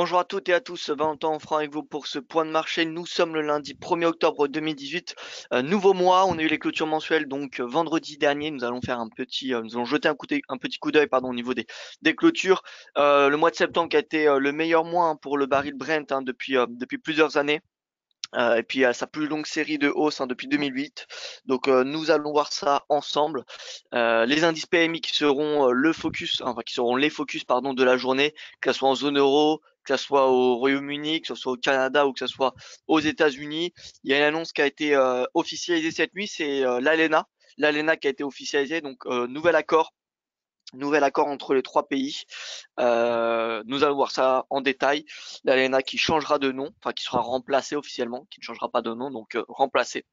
Bonjour à toutes et à tous, Valentin Franc avec vous pour ce point de marché. Nous sommes le lundi 1er octobre 2018, nouveau mois. On a eu les clôtures mensuelles donc vendredi dernier. Nous allons faire nous allons jeter un petit coup d'œil au niveau des clôtures. Le mois de septembre qui a été le meilleur mois pour le baril Brent depuis plusieurs années. Et puis sa plus longue série de hausse depuis 2008. Donc nous allons voir ça ensemble. Les indices PMI qui seront qui seront les focus de la journée, que ce soit en zone euro, que ce soit au Royaume-Uni, que ce soit au Canada ou que ce soit aux États-Unis. Il y a une annonce qui a été officialisée cette nuit, c'est l'ALENA qui a été officialisée, donc nouvel accord entre les trois pays. Nous allons voir ça en détail. L'ALENA qui changera de nom, enfin qui sera remplacée officiellement, qui ne changera pas de nom, donc remplacée.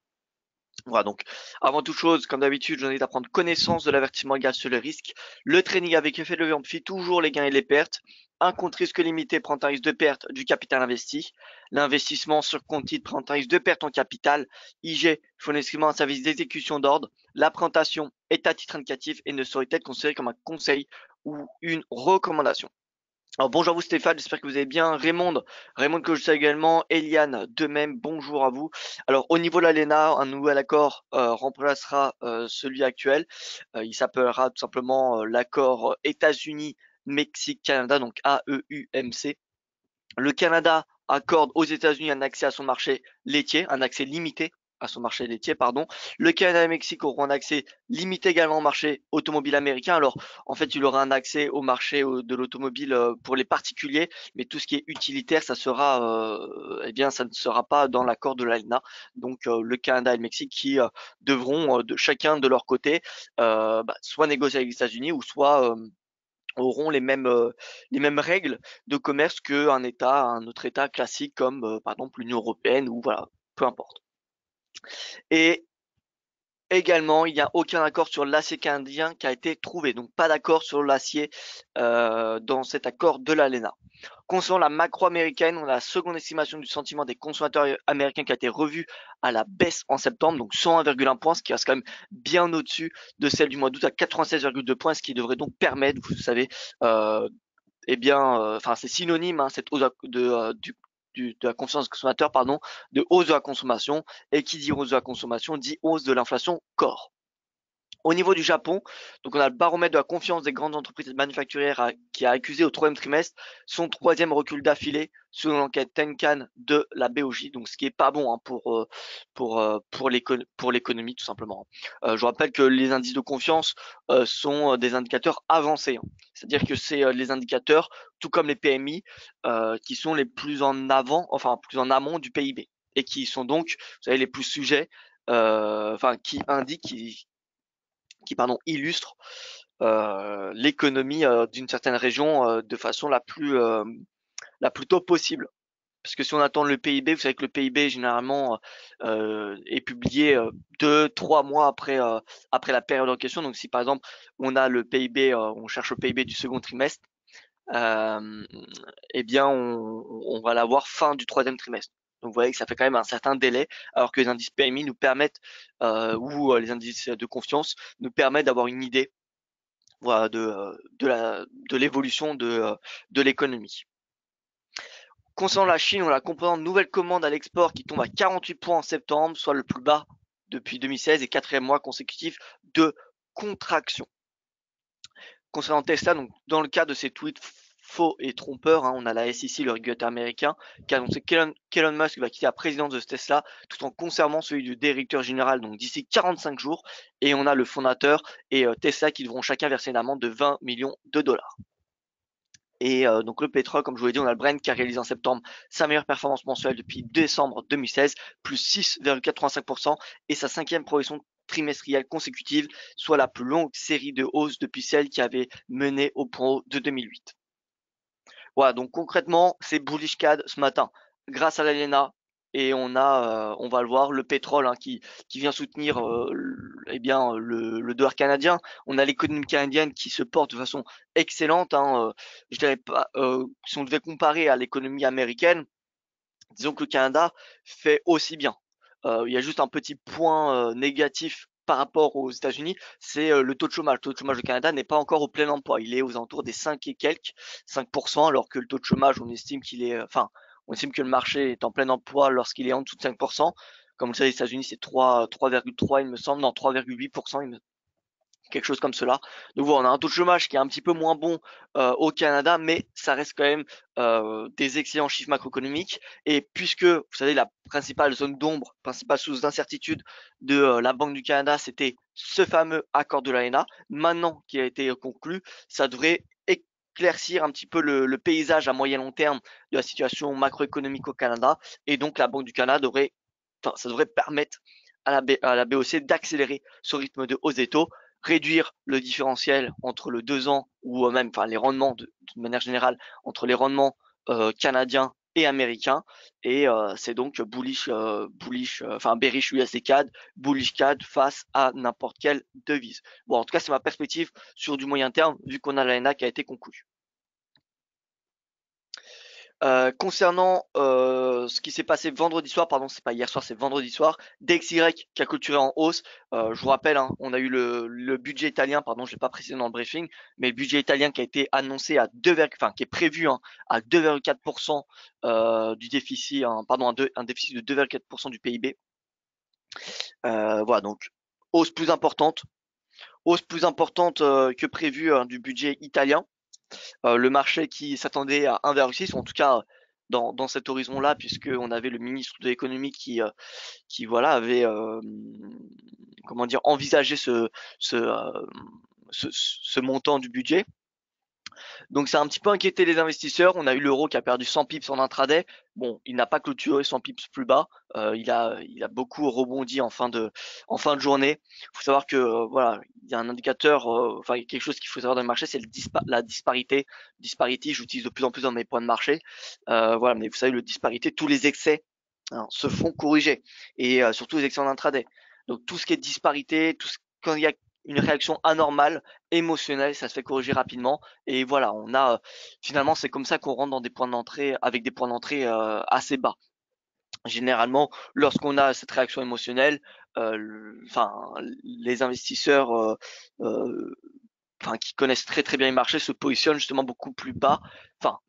Voilà, donc avant toute chose, comme d'habitude, je vous invite à prendre connaissance de l'avertissement égal sur le risque. Le trading avec effet de levier amplifie toujours les gains et les pertes. Un compte risque limité prend un risque de perte du capital investi. L'investissement sur compte titre prend un risque de perte en capital. IG fournit exclusivement un service d'exécution d'ordre. La présentation est à titre indicatif et ne saurait être considérée comme un conseil ou une recommandation. Alors bonjour à vous Stéphane, j'espère que vous allez bien. Raymond que je sais également, Eliane de même, bonjour à vous. Alors au niveau de l'ALENA, un nouvel accord remplacera celui actuel. Il s'appellera tout simplement l'accord États-Unis-Mexique-Canada, donc AEUMC. Le Canada accorde aux États-Unis un accès à son marché laitier, un accès limité à son marché laitier, pardon. Le Canada et le Mexique auront un accès limité également au marché automobile américain. Alors, en fait, il aura un accès au marché de l'automobile pour les particuliers, mais tout ce qui est utilitaire, ça ne sera pas dans l'accord de l'ALENA. Donc, le Canada et le Mexique qui devront, de chacun de leur côté, soit négocier avec les États-Unis ou soit auront les mêmes règles de commerce un autre État classique comme par exemple l'Union européenne ou voilà, peu importe. Et également, il n'y a aucun accord sur l'acier canadien qui a été trouvé, donc pas d'accord sur l'acier dans cet accord de l'ALENA. Concernant la macro américaine, on a la seconde estimation du sentiment des consommateurs américains qui a été revue à la baisse en septembre, donc 101,1 points, ce qui reste quand même bien au-dessus de celle du mois d'août à 96,2 points, ce qui devrait donc permettre, vous savez, c'est synonyme, cette hausse de la confiance des consommateurs, de hausse de la consommation, et qui dit hausse de la consommation dit hausse de l'inflation core. Au niveau du Japon, donc on a le baromètre de la confiance des grandes entreprises manufacturières qui a accusé au troisième trimestre son troisième recul d'affilée selon l'enquête Tenkan de la BOJ, donc ce qui est pas bon pour l'économie tout simplement. Je rappelle que les indices de confiance sont des indicateurs avancés, c'est-à-dire que c'est les indicateurs, tout comme les PMI, qui sont les plus en amont du PIB et qui sont donc, vous savez, les plus sujets, qui indiquent, qui illustre l'économie d'une certaine région de façon la plus tôt possible. Parce que si on attend le PIB, vous savez que le PIB généralement est publié 2-3 mois après la période en question. Donc si par exemple on a le PIB, on cherche le PIB du second trimestre, on va l'avoir fin du troisième trimestre. Donc vous voyez que ça fait quand même un certain délai, alors que les indices PMI nous permettent, les indices de confiance nous permettent d'avoir une idée, voilà, de l'évolution de l'économie. Concernant la Chine, on a la composante nouvelle commande à l'export qui tombe à 48 points en septembre, soit le plus bas depuis 2016 et quatrième mois consécutif de contraction. Concernant Tesla, donc dans le cas de ces tweets faux et trompeurs, on a la SEC, le régulateur américain, qui a annoncé qu'Elon Musk va quitter la présidence de Tesla tout en conservant celui du directeur général donc d'ici 45 jours. Et on a le fondateur et Tesla qui devront chacun verser une amende de 20 millions de dollars. Et donc le pétrole, comme je vous l'ai dit, on a le Brent qui a réalisé en septembre sa meilleure performance mensuelle depuis décembre 2016, plus 6,85% et sa cinquième progression trimestrielle consécutive, soit la plus longue série de hausses depuis celle qui avait mené au point haut de 2008. Voilà, donc concrètement, c'est bullish CAD ce matin grâce à l'ALENA et on va le voir, le pétrole qui vient soutenir le dollar canadien. On a l'économie canadienne qui se porte de façon excellente. Je dirais pas, si on devait comparer à l'économie américaine, disons que le Canada fait aussi bien. Il y a juste un petit point négatif par rapport aux États-Unis, c'est le taux de chômage. Le taux de chômage au Canada n'est pas encore au plein emploi. Il est aux alentours des 5 et quelques, 5%, alors que le taux de chômage, on estime qu'il est, enfin, on estime que le marché est en plein emploi lorsqu'il est en dessous de 5%. Comme vous le savez, les États-Unis, c'est 3,3, il me semble, non, 3,8%, quelque chose comme cela. Donc voilà, on a un taux de chômage qui est un petit peu moins bon au Canada, mais ça reste quand même des excellents chiffres macroéconomiques. Et puisque, vous savez, la principale zone d'ombre, principale source d'incertitude de la Banque du Canada, c'était ce fameux accord de l'AENA, maintenant qui a été conclu, ça devrait éclaircir un petit peu le paysage à moyen long terme de la situation macroéconomique au Canada. Et donc la Banque du Canada devrait, enfin, ça devrait permettre à la BOC d'accélérer ce rythme de hausse des taux, réduire le différentiel entre le 2 ans ou même enfin les rendements de manière générale entre les rendements canadiens et américains, et c'est donc enfin bearish USD CAD, bullish CAD face à n'importe quelle devise. Bon, en tout cas, c'est ma perspective sur du moyen terme vu qu'on a l'ANA qui a été conclue. Concernant ce qui s'est passé vendredi soir, pardon, c'est pas hier soir, c'est vendredi soir, DXY qui a clôturé en hausse. Je vous rappelle, hein, on a eu le budget italien, pardon, je l'ai pas précisé dans le briefing, mais le budget italien qui a été annoncé à enfin qui est prévu hein, à 2,4% du déficit, hein, pardon, un déficit de 2,4% du PIB. Voilà, donc hausse plus importante que prévu du budget italien. Le marché qui s'attendait à 1,6, ou en tout cas dans cet horizon-là, puisqu'on avait le ministre de l'économie qui voilà avait comment dire envisagé ce montant du budget. Donc ça a un petit peu inquiété les investisseurs. On a eu l'euro qui a perdu 100 pips en intraday. Bon, il n'a pas clôturé 100 pips plus bas. Il a beaucoup rebondi en fin de journée. Il faut savoir que voilà, il y a un indicateur, enfin quelque chose qu'il faut savoir dans le marché, c'est la disparité. Disparity, j'utilise de plus en plus dans mes points de marché. Voilà, mais vous savez, le disparité, tous les excès hein, se font corriger, et surtout les excès en intraday. Donc tout ce qui est disparité, quand il y a une réaction anormale, émotionnelle, ça se fait corriger rapidement. Et voilà, on a finalement c'est comme ça qu'on rentre dans des points d'entrée avec des points d'entrée assez bas. Généralement, lorsqu'on a cette réaction émotionnelle, enfin les investisseurs enfin qui connaissent très très bien les marchés se positionnent justement beaucoup plus bas. Enfin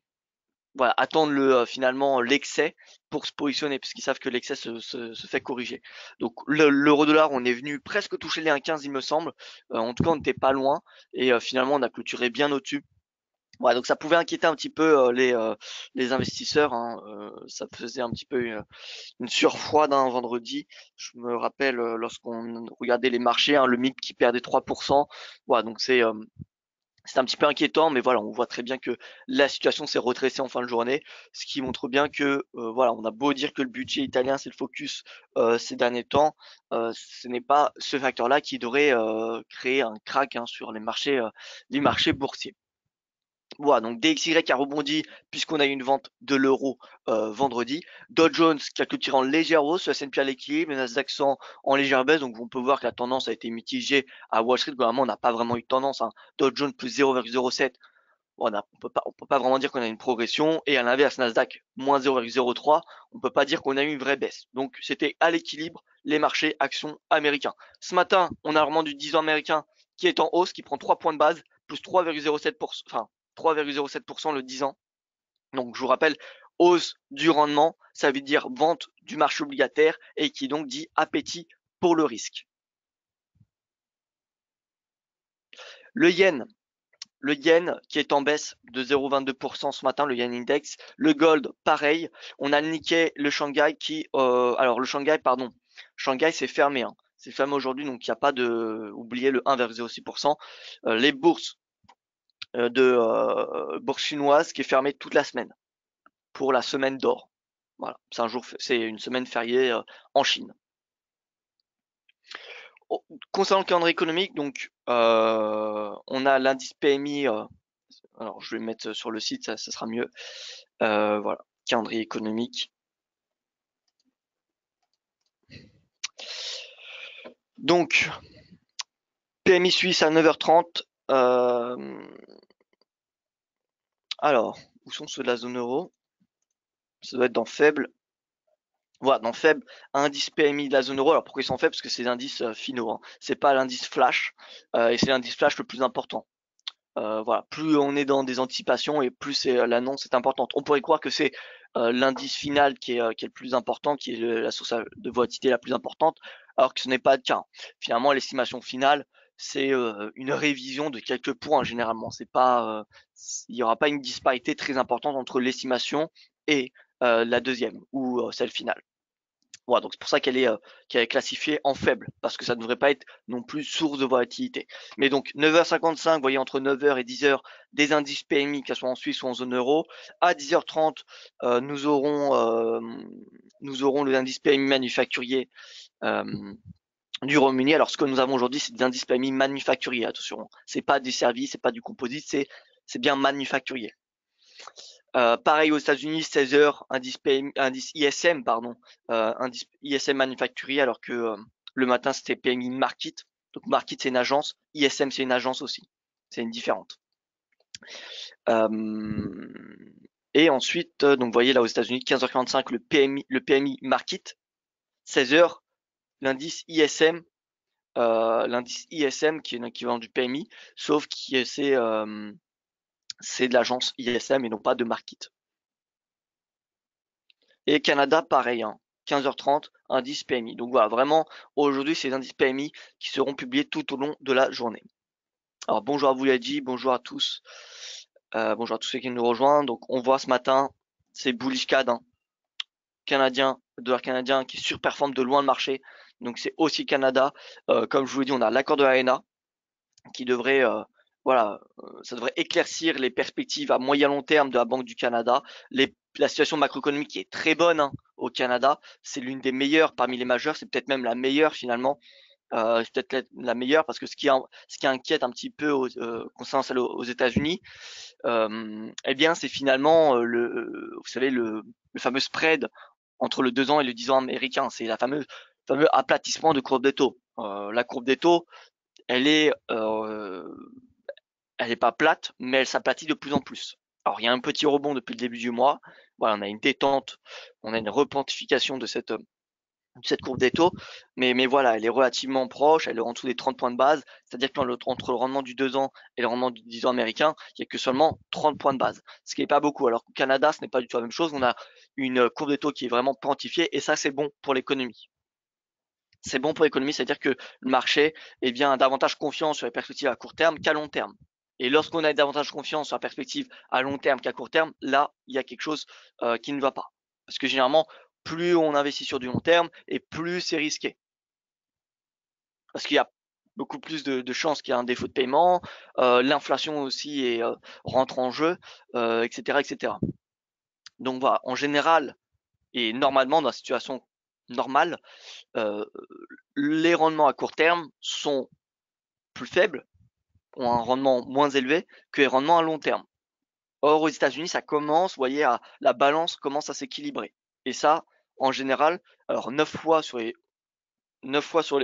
voilà, attendre finalement l'excès pour se positionner, puisqu'ils savent que l'excès se fait corriger. Donc l'euro dollar, on est venu presque toucher les 1,15 il me semble. En tout cas, on n'était pas loin, et finalement on a clôturé bien au-dessus. Voilà, donc ça pouvait inquiéter un petit peu les investisseurs, hein. Ça faisait un petit peu une surfroide d'un vendredi. Je me rappelle lorsqu'on regardait les marchés, hein, le MIB qui perdait 3%. Voilà, donc c'est un petit peu inquiétant, mais voilà, on voit très bien que la situation s'est redressée en fin de journée, ce qui montre bien que voilà, on a beau dire que le budget italien c'est le focus ces derniers temps, ce n'est pas ce facteur-là qui devrait créer un crack hein, sur les marchés boursiers. Voilà, donc DXY a rebondi puisqu'on a eu une vente de l'euro vendredi. Dow Jones qui a clôturé en légère hausse, le S&P à l'équilibre, le Nasdaq 100 en légère baisse. Donc on peut voir que la tendance a été mitigée à Wall Street. Globalement, on n'a pas vraiment eu de tendance, hein. Dow Jones plus 0,07. Bon, on peut pas vraiment dire qu'on a une progression. Et à l'inverse, Nasdaq moins 0,03. On peut pas dire qu'on a eu une vraie baisse. Donc c'était à l'équilibre les marchés actions américains. Ce matin, on a le rendement du 10 ans américain qui est en hausse, qui prend 3 points de base, plus 3,07%, enfin 3,07% le 10 ans. Donc je vous rappelle, hausse du rendement, ça veut dire vente du marché obligataire, et qui donc dit appétit pour le risque. Le yen qui est en baisse de 0,22% ce matin, le yen index. Le gold, pareil. On a le Nikkei, le Shanghai alors le Shanghai, pardon. Shanghai c'est fermé, hein. C'est fermé aujourd'hui, donc il n'y a pas de, oubliez le 1,06%. Les bourses bourse chinoise qui est fermée toute la semaine pour la semaine d'or. Voilà, c'est une semaine fériée en Chine. Concernant le calendrier économique, donc on a l'indice PMI. Alors je vais le mettre sur le site, ça sera mieux. Voilà, calendrier économique. Donc PMI suisse à 9h30. Alors, où sont ceux de la zone euro? Ça doit être dans faible. Voilà, donc faible, indice PMI de la zone euro. Alors pourquoi ils sont faibles? Parce que c'est des indices finaux, hein. C'est pas l'indice flash, et c'est l'indice flash le plus important. Voilà, plus on est dans des anticipations et plus l'annonce est importante. On pourrait croire que c'est l'indice final qui est le plus important, qui est la source de volatilité la plus importante, alors que ce n'est pas le cas. Finalement, l'estimation finale, c'est une révision de quelques points généralement. C'est pas, il n'y aura pas une disparité très importante entre l'estimation et la deuxième ou celle finale. Voilà, donc c'est pour ça qu'elle est classifiée en faible, parce que ça ne devrait pas être non plus source de volatilité. Mais donc 9h55, vous voyez entre 9h et 10h des indices PMI, que ce soit en Suisse ou en zone euro. À 10h30, nous aurons le indice PMI manufacturier euh, du Royaume-Uni. Alors ce que nous avons aujourd'hui, c'est des indices PMI manufacturiers, attention. C'est pas du service, c'est pas du composite, c'est bien manufacturier. Pareil aux États-Unis, 16h, indice ISM, pardon, indice ISM manufacturier, alors que le matin c'était PMI Market. Donc Market c'est une agence, ISM c'est une agence aussi. C'est une différente. Et ensuite, donc vous voyez là aux États-Unis, 15h45 le PMI Market, 16h l'indice ISM, qui est l'équivalent du PMI, sauf que c'est de l'agence ISM et non pas de Market. Et Canada, pareil, hein, 15h30, indice PMI. Donc voilà, vraiment, aujourd'hui, c'est les indices PMI qui seront publiés tout au long de la journée. Alors bonjour à vous, Yadji, bonjour à tous. Bonjour à tous ceux qui nous rejoignent. Donc on voit ce matin, c'est bullish CAD, hein, canadien, dollar canadien qui surperforme de loin le marché. Donc c'est aussi Canada. Comme je vous l'ai dit, on a l'accord de l'AENA qui devrait, voilà, ça devrait éclaircir les perspectives à moyen long terme de la Banque du Canada. La situation macroéconomique est très bonne, hein, au Canada. C'est l'une des meilleures parmi les majeures. C'est peut-être même la meilleure finalement. C'est peut-être la meilleure parce que ce qui inquiète un petit peu concernant celle aux États-Unis, eh bien, c'est finalement vous savez, le fameux spread entre le 2 ans et le 10 ans américain. C'est fameux aplatissement de courbe des taux. La courbe des taux, elle est, elle est pas plate, mais elle s'aplatit de plus en plus. Alors, il y a un petit rebond depuis le début du mois. Voilà, on a une détente, on a une repentification de cette courbe des taux, mais voilà, elle est relativement proche, elle est en dessous des 30 points de base, c'est-à-dire qu'entre le rendement du 2 ans et le rendement du 10 ans américain, il n'y a que seulement 30 points de base, ce qui n'est pas beaucoup. Alors qu'au Canada, ce n'est pas du tout la même chose, on a une courbe des taux qui est vraiment quantifiée, et ça, c'est bon pour l'économie. C'est bon pour l'économie, c'est-à-dire que le marché est bien davantage confiant sur les perspectives à court terme qu'à long terme. Et lorsqu'on a davantage confiance sur la perspective à long terme qu'à court terme, là, il y a quelque chose qui ne va pas. Parce que généralement, plus on investit sur du long terme et plus c'est risqué. Parce qu'il y a beaucoup plus de chances qu'il y ait un défaut de paiement, l'inflation aussi rentre en jeu, etc., etc. Donc voilà, en général et normalement dans la situation normale, les rendements à court terme sont plus faibles, ont un rendement moins élevé que les rendements à long terme. Or, aux États-Unis, ça commence, vous voyez, la balance commence à s'équilibrer. Et ça, en général, alors 9 fois sur les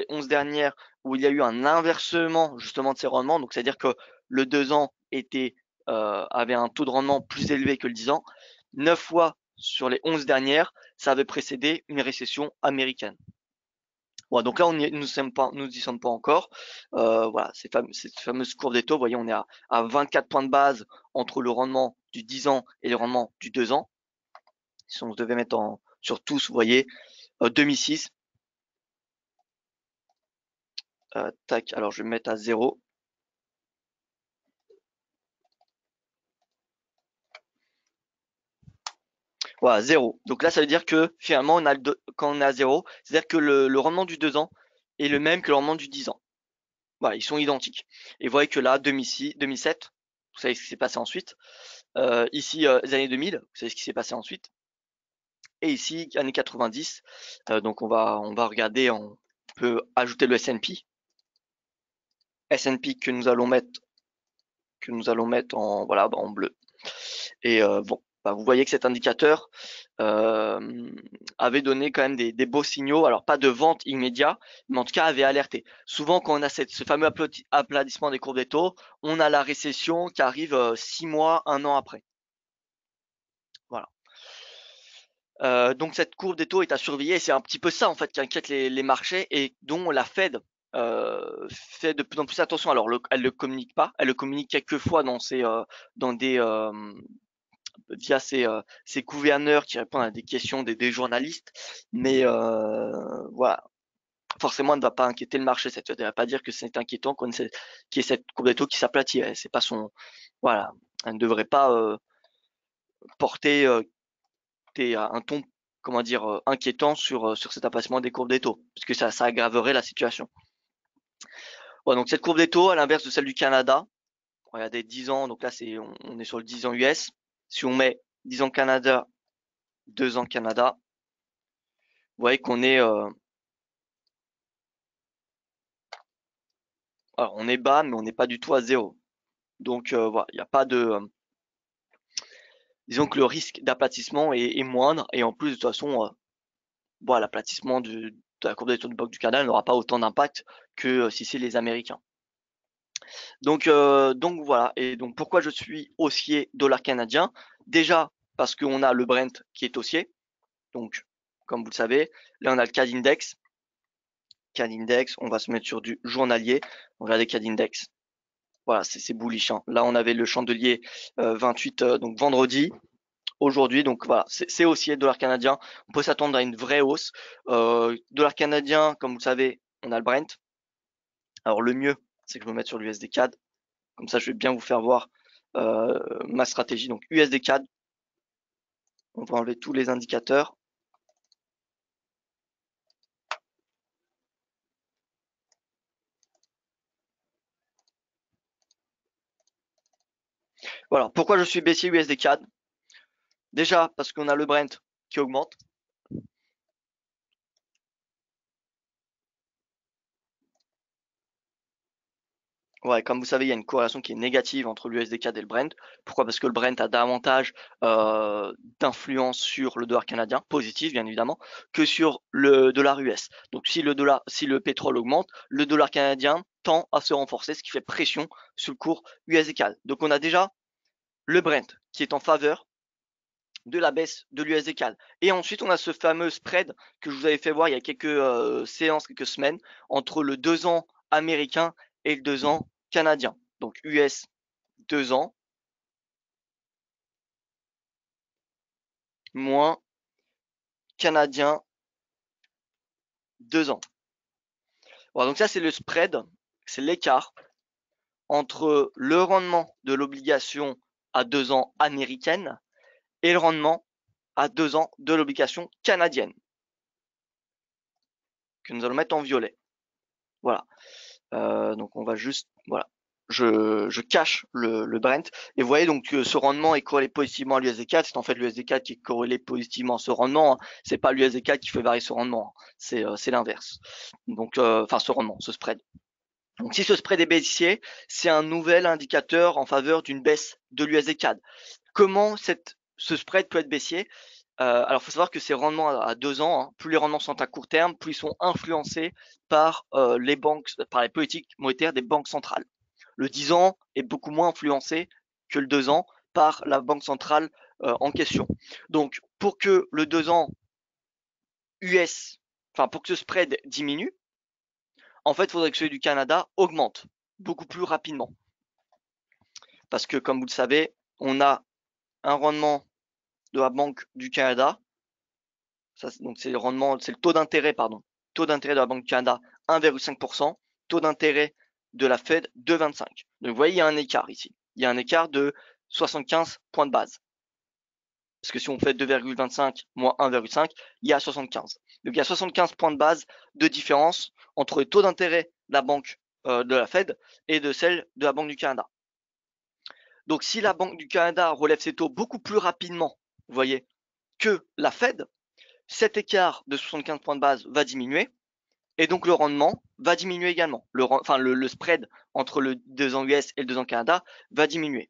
11 dernières où il y a eu un inversement justement de ces rendements, donc c'est-à-dire que le 2 ans avait un taux de rendement plus élevé que le 10 ans, 9 fois sur les 11 dernières, ça avait précédé une récession américaine. Voilà, donc là, nous y sommes pas encore. Voilà, cette fameuse courbe des taux, vous voyez, on est à 24 points de base entre le rendement du 10 ans et le rendement du 2 ans. Si on devait mettre sur tous, vous voyez, 2006. Tac, alors je vais me mettre à 0. Voilà, 0. Donc là, ça veut dire que finalement, quand on est à 0, c'est-à-dire que le rendement du 2 ans est le même que le rendement du 10 ans. Voilà, ils sont identiques. Et vous voyez que là, 2007, vous savez ce qui s'est passé ensuite. Ici, les années 2000, vous savez ce qui s'est passé ensuite. Et ici, années 90. Donc on va regarder, on peut ajouter le S&P. S&P que nous allons mettre en, voilà, en bleu. Et bon, vous voyez que cet indicateur avait donné quand même des beaux signaux. Alors pas de vente immédiat, mais en tout cas avait alerté. Souvent quand on a ce fameux aplatissement des courbes des taux, on a la récession qui arrive 6 mois, 1 an après. Voilà. Donc cette courbe des taux est à surveiller et c'est un petit peu ça en fait qui inquiète les marchés et dont la Fed fait de plus en plus attention. Alors elle le communique pas, elle le communique quelques fois dans des via ses gouverneurs qui répondent à des questions des journalistes, mais voilà, forcément elle ne va pas inquiéter le marché. Ça ne va pas dire que c'est inquiétant qu'il y ait cette courbe des taux qui s'aplatit. C'est pas son, voilà, elle ne devrait pas porter un ton, comment dire, inquiétant sur cet aplacement des courbes des taux, parce que ça aggraverait la situation. Ouais, donc cette courbe des taux, à l'inverse de celle du Canada, regardez 10 ans, donc là on est sur le 10 ans US. Si on met 10 ans Canada, 2 ans Canada, vous voyez qu'on est, alors on est bas, mais on n'est pas du tout à zéro. Donc voilà, il n'y a pas de, disons que le risque d'aplatissement est moindre, et en plus de toute façon, voilà, l'aplatissement de la courbe des taux de Banque du Canada n'aura pas autant d'impact que si c'est les Américains. Donc voilà. Et donc pourquoi je suis haussier dollar canadien? Déjà parce qu'on a le Brent qui est haussier. Donc, comme vous le savez, là on a le CAD Index. CAD Index, on va se mettre sur du journalier. Regardez CAD Index. Voilà, c'est bullish, hein. Là on avait le chandelier 28, donc vendredi. Aujourd'hui, donc voilà, c'est haussier dollar canadien. On peut s'attendre à une vraie hausse. Dollar canadien, comme vous le savez, on a le Brent. Alors le mieux, c'est que je me mette sur l'USD CAD. Comme ça, je vais bien vous faire voir ma stratégie. Donc USD CAD, on va enlever tous les indicateurs. Voilà, pourquoi je suis baissier USD CAD? Déjà parce qu'on a le Brent qui augmente. Ouais, comme vous savez, il y a une corrélation qui est négative entre l'USD CAD et le Brent. Pourquoi? Parce que le Brent a davantage d'influence sur le dollar canadien, positif bien évidemment, que sur le dollar US. Donc si le pétrole augmente, le dollar canadien tend à se renforcer, ce qui fait pression sur le cours USD CAD. Donc on a déjà le Brent qui est en faveur de la baisse de l'USD CAD. Et ensuite, on a ce fameux spread que je vous avais fait voir il y a quelques séances, quelques semaines, entre le 2 ans américain et le 2 ans canadien. Donc US 2 ans moins canadien 2 ans. Voilà, donc ça, c'est le spread, c'est l'écart entre le rendement de l'obligation à 2 ans américaine et le rendement à 2 ans de l'obligation canadienne, que nous allons mettre en violet. Voilà. Donc on va juste, voilà, je cache le Brent. Et vous voyez donc que ce rendement est corrélé positivement à l'USD4. C'est en fait l'USD4 qui est corrélé positivement à ce rendement, hein. C'est pas l'USD4 qui fait varier ce rendement, hein. C'est l'inverse. Donc, enfin ce rendement, ce spread. Donc si ce spread est baissier, c'est un nouvel indicateur en faveur d'une baisse de l'USD4. Comment ce spread peut être baissier? Alors, il faut savoir que ces rendements à 2 ans, hein, plus les rendements sont à court terme, plus ils sont influencés par les banques, par les politiques monétaires des banques centrales. Le 10 ans est beaucoup moins influencé que le 2 ans par la banque centrale en question. Donc, pour que le 2 ans US, enfin pour que ce spread diminue, en fait, il faudrait que celui du Canada augmente beaucoup plus rapidement. Parce que, comme vous le savez, on a un rendement de la Banque du Canada. Ça, donc c'est le rendement, c'est le taux d'intérêt, pardon. Taux d'intérêt de la Banque du Canada, 1,5%. Taux d'intérêt de la Fed, 2,25. Donc vous voyez, il y a un écart ici. Il y a un écart de 75 points de base. Parce que si on fait 2,25 moins 1,5, il y a 75. Donc il y a 75 points de base de différence entre le taux d'intérêt de la banque de la Fed et de celle de la Banque du Canada. Donc si la Banque du Canada relève ses taux beaucoup plus rapidement, vous voyez, que la Fed, cet écart de 75 points de base va diminuer et donc le rendement va diminuer également. Le spread entre le 2 ans US et le 2 ans Canada va diminuer.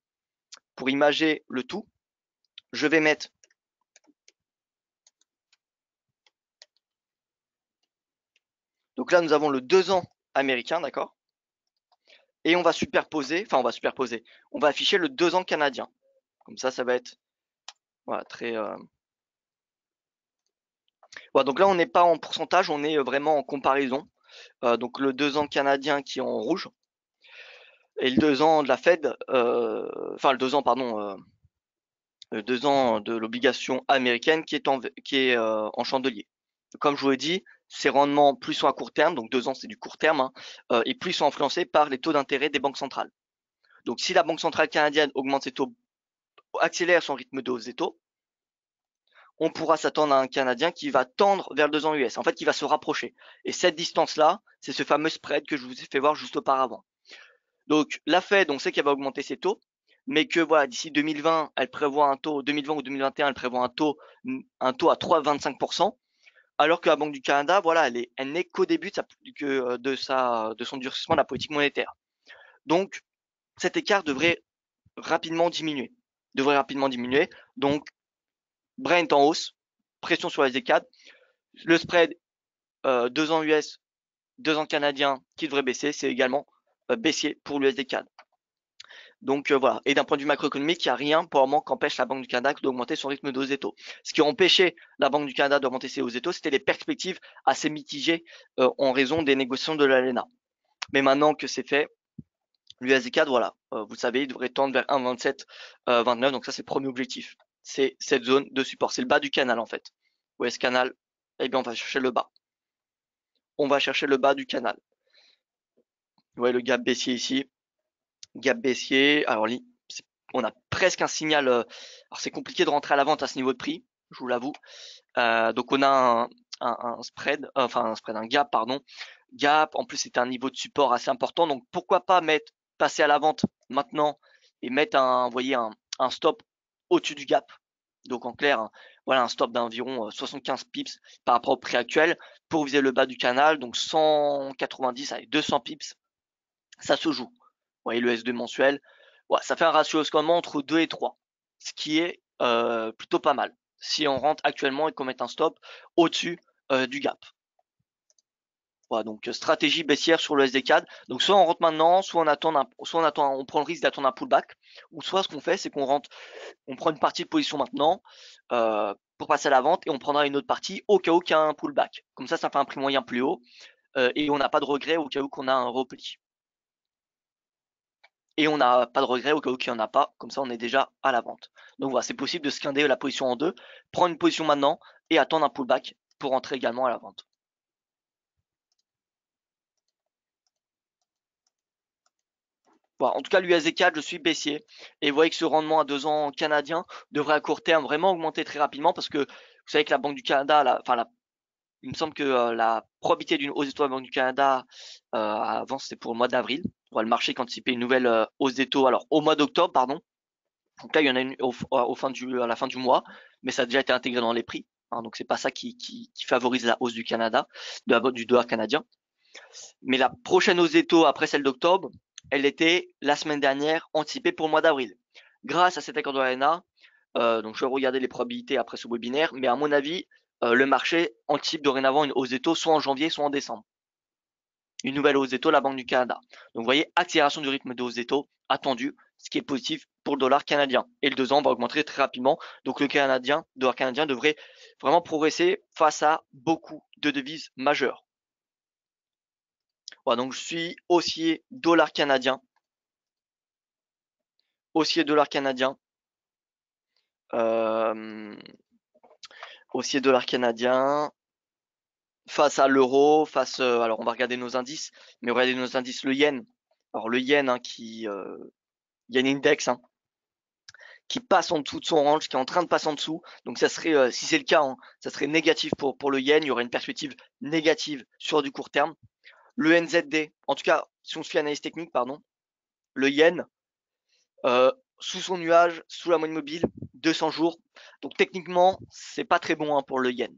Pour imager le tout, je vais mettre donc là nous avons le 2 ans américain, d'accord? Et on va on va afficher le 2 ans canadien. Comme ça va être voilà, très Voilà, donc là, on n'est pas en pourcentage, on est vraiment en comparaison. Donc le 2 ans canadien qui est en rouge et le 2 ans de la Fed, enfin le 2 ans, pardon, le 2 ans de l'obligation américaine qui est en chandelier. Comme je vous l'ai dit, ces rendements plus sont à court terme, donc 2 ans c'est du court terme, hein, et plus sont influencés par les taux d'intérêt des banques centrales. Donc si la Banque centrale canadienne augmente ses taux, accélère son rythme de hausse des taux, on pourra s'attendre à un Canadien qui va tendre vers le 2 ans US, en fait qui va se rapprocher. Et cette distance-là, c'est ce fameux spread que je vous ai fait voir juste auparavant. Donc la Fed, on sait qu'elle va augmenter ses taux, mais que voilà, d'ici 2020, elle prévoit un taux, 2020 ou 2021, elle prévoit un taux à 3,25%, alors que la Banque du Canada, voilà, elle n'est qu'au début de son durcissement de la politique monétaire. Donc cet écart devrait rapidement diminuer. Donc Brent en hausse, pression sur les ECAD, le spread 2 ans US, 2 ans canadien qui devrait baisser, c'est également baissier pour l'USD CAD. Donc voilà. Et d'un point de vue macroéconomique, il n'y a rien pour le moment qu'empêche la Banque du Canada d'augmenter son rythme de hausse des taux. Ce qui a empêché la Banque du Canada d'augmenter ses hausses des taux, c'était les perspectives assez mitigées en raison des négociations de l'ALENA. Mais maintenant que c'est fait, l'USD CAD, voilà, vous savez, il devrait tendre vers 1,27, 29. Donc ça, c'est le premier objectif. C'est cette zone de support. C'est le bas du canal en fait. Où est ce canal? Eh bien, on va chercher le bas. On va chercher le bas du canal. Vous voyez le gap baissier ici. Gap baissier. Alors, on a presque un signal. Alors, c'est compliqué de rentrer à la vente à ce niveau de prix, je vous l'avoue. Donc, on a un spread, un gap, pardon. Gap, en plus, c'est un niveau de support assez important. Donc, pourquoi pas passer à la vente maintenant et mettre vous voyez, un stop au-dessus du gap. Donc, en clair, voilà, un stop d'environ 75 pips par rapport au prix actuel pour viser le bas du canal. Donc, 190 avec 200 pips, ça se joue. Vous voyez le S2 mensuel, ouais, ça fait un ratio escalonnement entre 2 et 3, ce qui est plutôt pas mal. Si on rentre actuellement et qu'on met un stop au-dessus du gap. Voilà, donc stratégie baissière sur le SD4. Donc soit on rentre maintenant, soit on prend le risque d'attendre un pullback, ou soit ce qu'on fait, c'est on prend une partie de position maintenant pour passer à la vente et on prendra une autre partie au cas où qu'il y a un pullback. Comme ça fait un prix moyen plus haut et on n'a pas de regret au cas où qu'on a un repli. Et on n'a pas de regret au cas où il n'y en a pas, comme ça on est déjà à la vente. Donc voilà, c'est possible de scinder la position en deux, prendre une position maintenant et attendre un pullback pour entrer également à la vente. Voilà, en tout cas, l'USD4, je suis baissier et vous voyez que ce rendement à 2 ans canadien devrait à court terme vraiment augmenter très rapidement parce que vous savez que la Banque du Canada, il me semble que la probabilité d'une hausse des taux à la Banque du Canada avant c'était pour le mois d'avril. Le marché qui anticipait une nouvelle hausse des taux, alors au mois d'octobre, pardon. Donc là, il y en a une à la fin du mois, mais ça a déjà été intégré dans les prix. Hein, donc c'est pas ça qui favorise la hausse du Canada, du dollar canadien. Mais la prochaine hausse des taux après celle d'octobre, elle était la semaine dernière anticipée pour le mois d'avril. Grâce à cet accord de l'ANA, donc je vais regarder les probabilités après ce webinaire, mais à mon avis, le marché anticipe dorénavant une hausse des taux soit en janvier, soit en décembre. Une nouvelle hausse des taux de la Banque du Canada. Donc vous voyez, accélération du rythme de hausse des taux attendu, ce qui est positif pour le dollar canadien. Et le 2 ans va augmenter très rapidement. Donc le dollar canadien devrait vraiment progresser face à beaucoup de devises majeures. Voilà, donc je suis haussier dollar canadien. Haussier dollar canadien. Haussier dollar canadien. Face à l'euro, alors on va regarder nos indices, mais regardez nos indices, le yen. Alors le yen yen index, qui passe en dessous de son range, qui est en train de passer en dessous. Donc ça serait, si c'est le cas, ça serait négatif pour le yen. Il y aurait une perspective négative sur du court terme. Le NZD, en tout cas, si on se fait analyse technique, pardon, le yen, sous son nuage, sous la moyenne mobile, 200 jours. Donc techniquement, c'est pas très bon pour le yen.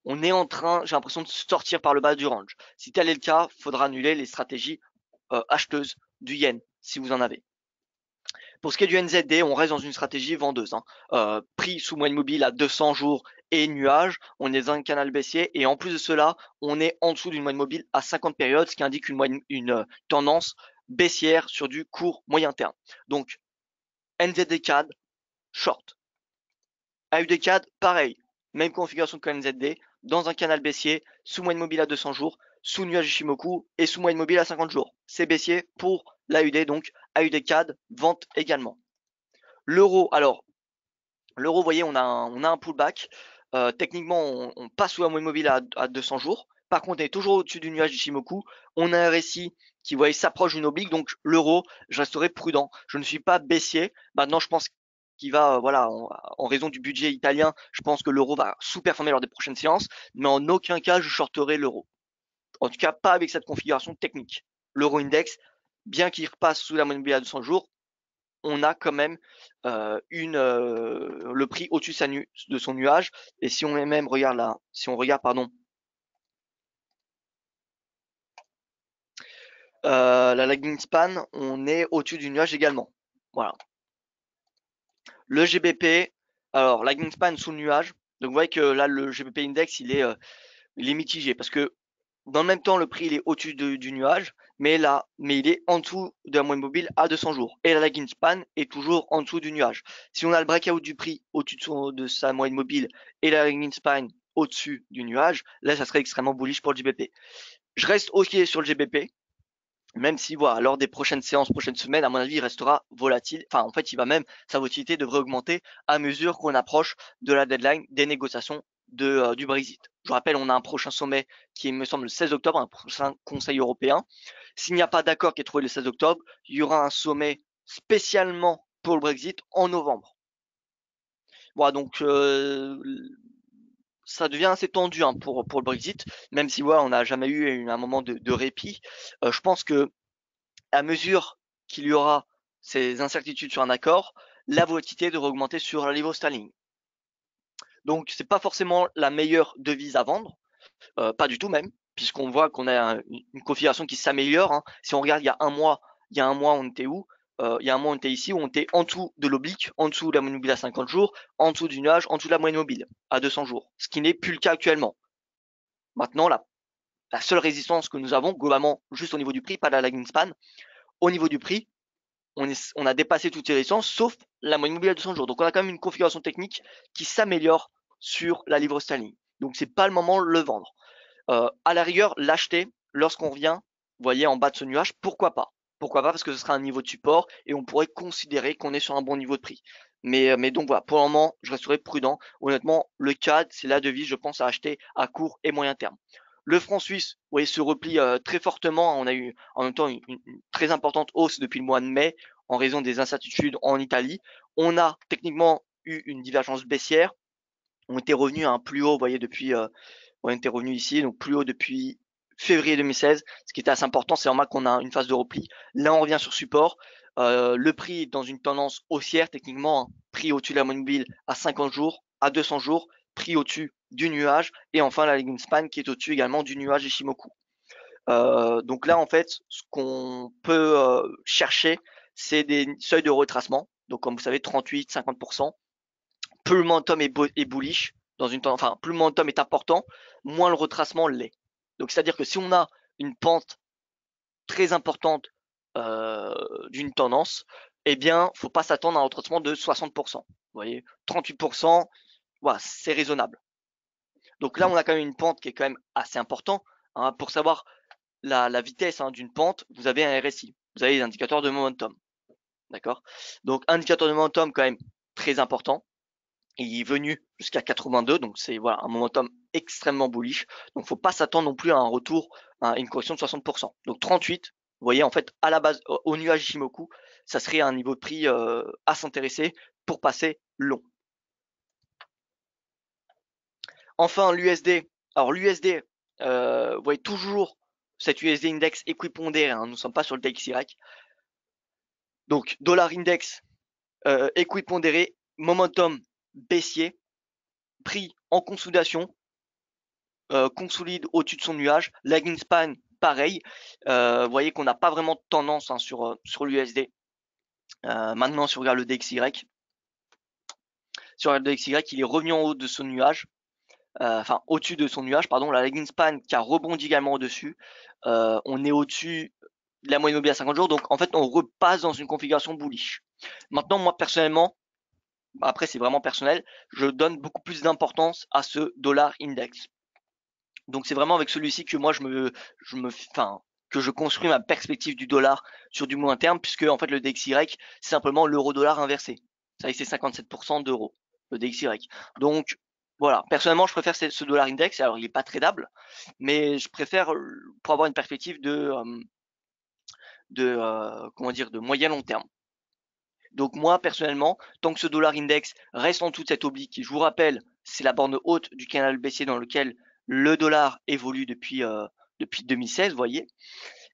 On est en train, j'ai l'impression, de sortir par le bas du range. Si tel est le cas, il faudra annuler les stratégies acheteuses du yen, si vous en avez. Pour ce qui est du NZD, on reste dans une stratégie vendeuse. Prix sous moyenne mobile à 200 jours et nuage, on est dans un canal baissier et en plus de cela, on est en dessous d'une moyenne mobile à 50 périodes, ce qui indique une tendance baissière sur du court moyen terme. Donc NZD CAD, short. AUD CAD, pareil, même configuration que NZD, dans un canal baissier, sous moyenne mobile à 200 jours, sous nuage Ishimoku et sous moyenne mobile à 50 jours. C'est baissier pour l'AUD, donc AUD CAD, vente également. L'euro, alors, l'euro, vous voyez, on a un pullback. Techniquement, on passe sous la moyenne mobile à 200 jours. Par contre, on est toujours au-dessus du nuage Ishimoku. On a un RSI qui, vous voyez, s'approche d'une oblique. Donc, l'euro, je resterai prudent. Je ne suis pas baissier. Maintenant, je pense qu'il va, voilà, en raison du budget italien, je pense que l'euro va sous-performer lors des prochaines séances. Mais en aucun cas, je shorterai l'euro. En tout cas, pas avec cette configuration technique. L'euro index, bien qu'il repasse sous la moyenne mobile à 200 jours, on a quand même le prix au-dessus de son nuage. Et si on même regarde là, si on regarde pardon, la lagging span, on est au-dessus du nuage également. Voilà. Le GBP, alors lagging span sous le nuage. Donc vous voyez que là le GBP index il est mitigé parce que dans le même temps, le prix il est au-dessus du nuage, mais il est en dessous de la moyenne mobile à 200 jours. Et la lagging span est toujours en dessous du nuage. Si on a le breakout du prix au-dessus de sa moyenne mobile et la lagging span au-dessus du nuage, là, ça serait extrêmement bullish pour le GBP. Je reste OK sur le GBP, même si, voilà, lors des prochaines séances, prochaines semaines, à mon avis, il restera volatile. Enfin, en fait, sa volatilité devrait augmenter à mesure qu'on approche de la deadline des négociations du Brexit. Je rappelle, on a un prochain sommet qui est, il me semble, le 16 octobre, un prochain Conseil européen. S'il n'y a pas d'accord qui est trouvé le 16 octobre, il y aura un sommet spécialement pour le Brexit en novembre. Voilà, donc ça devient assez tendu pour le Brexit, même si voilà, on n'a jamais eu un moment de répit. Je pense que à mesure qu'il y aura ces incertitudes sur un accord, la volatilité devrait augmenter sur la livre sterling. Donc c'est pas forcément la meilleure devise à vendre, pas du tout même, puisqu'on voit qu'on a une configuration qui s'améliore. Hein. Si on regarde il y a un mois on était où? Il y a un mois on était ici, où on était en dessous de l'oblique, en dessous de la moyenne mobile à 50 jours, en dessous du nuage, en dessous de la moyenne mobile à 200 jours, ce qui n'est plus le cas actuellement. Maintenant, la seule résistance que nous avons, globalement, juste au niveau du prix, pas la lagging span, au niveau du prix, on a dépassé toutes les résistances, sauf la moyenne mobile à 200 jours. Donc on a quand même une configuration technique qui s'améliore sur la livre sterling. Donc c'est pas le moment de le vendre. À la rigueur, l'acheter lorsqu'on revient, vous voyez, en bas de ce nuage, pourquoi pas? Pourquoi pas? Parce que ce sera un niveau de support et on pourrait considérer qu'on est sur un bon niveau de prix. Mais donc voilà, pour le moment, je resterai prudent. Honnêtement, le CAD, c'est la devise, je pense, à acheter à court et moyen terme. Le franc suisse, vous voyez, se replie très fortement. On a eu en même temps une très importante hausse depuis le mois de mai en raison des incertitudes en Italie. On a techniquement eu une divergence baissière. On était revenu à un plus haut, vous voyez, on était revenu ici, donc plus haut depuis février 2016. Ce qui était assez important, c'est normal qu'on a une phase de repli. Là, on revient sur support. Le prix est dans une tendance haussière, techniquement, hein. Prix au-dessus de la moyenne mobile à 50 jours, à 200 jours, prix au-dessus du nuage, et enfin la lagging span qui est au-dessus également du nuage Ishimoku. Donc là, en fait, ce qu'on peut chercher, c'est des seuils de retracement. Donc, comme vous savez, 38, 50%. Plus le momentum est bullish, enfin, plus le momentum est important, moins le retracement l'est. Donc, c'est-à-dire que si on a une pente très importante d'une tendance, eh bien, faut pas s'attendre à un retracement de 60%. Vous voyez, 38%, voilà, c'est raisonnable. Donc là, on a quand même une pente qui est quand même assez importante. Hein, pour savoir la vitesse d'une pente, vous avez un RSI, vous avez les indicateurs de momentum. D'accord? Donc, indicateur de momentum quand même très important. Il est venu jusqu'à 82, donc c'est voilà, un momentum extrêmement bullish. Donc, faut pas s'attendre non plus à un retour, à une correction de 60%. Donc, 38, vous voyez, en fait, à la base, au nuage Ishimoku, ça serait un niveau de prix à s'intéresser pour passer long. Enfin, l'USD. Alors, l'USD, vous voyez toujours cet USD index équipondéré. Hein, nous ne sommes pas sur le DXY. Donc, dollar index équipondéré, momentum baissier, prix en consolidation, consolide au-dessus de son nuage, lagging span pareil. Vous voyez qu'on n'a pas vraiment de tendance sur l'USD. Maintenant, si on regarde le DXY, sur le DXY, il est revenu en haut de son nuage, enfin au-dessus de son nuage, pardon, la lagging span qui a rebondi également au-dessus. On est au-dessus de la moyenne mobile à 50 jours, donc en fait on repasse dans une configuration bullish. Maintenant, moi personnellement, après c'est vraiment personnel, je donne beaucoup plus d'importance à ce dollar index. Donc c'est vraiment avec celui-ci que moi enfin, que je construis ma perspective du dollar sur du moyen terme, puisque en fait le DXY, c'est simplement l'euro-dollar inversé. Ça, c'est 57% d'euros, le DXY. Donc voilà, personnellement, je préfère ce dollar index. Alors, il n'est pas tradable, mais je préfère pour avoir une perspective comment dire, de moyen long terme. Donc moi, personnellement, tant que ce dollar index reste en dessous de cette oblique, qui, je vous rappelle, c'est la borne haute du canal baissier dans lequel le dollar évolue depuis 2016, vous voyez,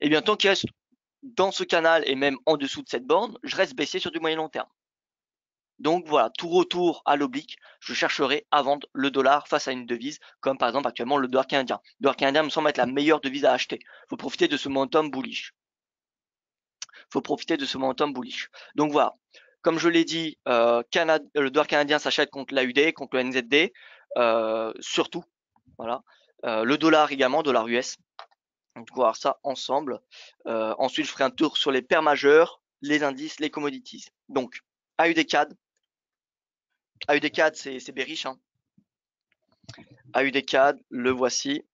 et bien tant qu'il reste dans ce canal et même en dessous de cette borne, je reste baissier sur du moyen long terme. Donc voilà, tout retour à l'oblique, je chercherai à vendre le dollar face à une devise, comme par exemple actuellement le dollar canadien. Le dollar canadien me semble être la meilleure devise à acheter. Il faut profiter de ce momentum bullish. Donc voilà, comme je l'ai dit, le dollar canadien s'achète contre l'AUD, contre le NZD, surtout. Voilà. Le dollar également, dollar US. Donc on va voir ça ensemble. Ensuite, je ferai un tour sur les paires majeures, les indices, les commodities. Donc, AUD-CAD. AUD-CAD, c'est bearish. Hein. AUD-CAD, le voici.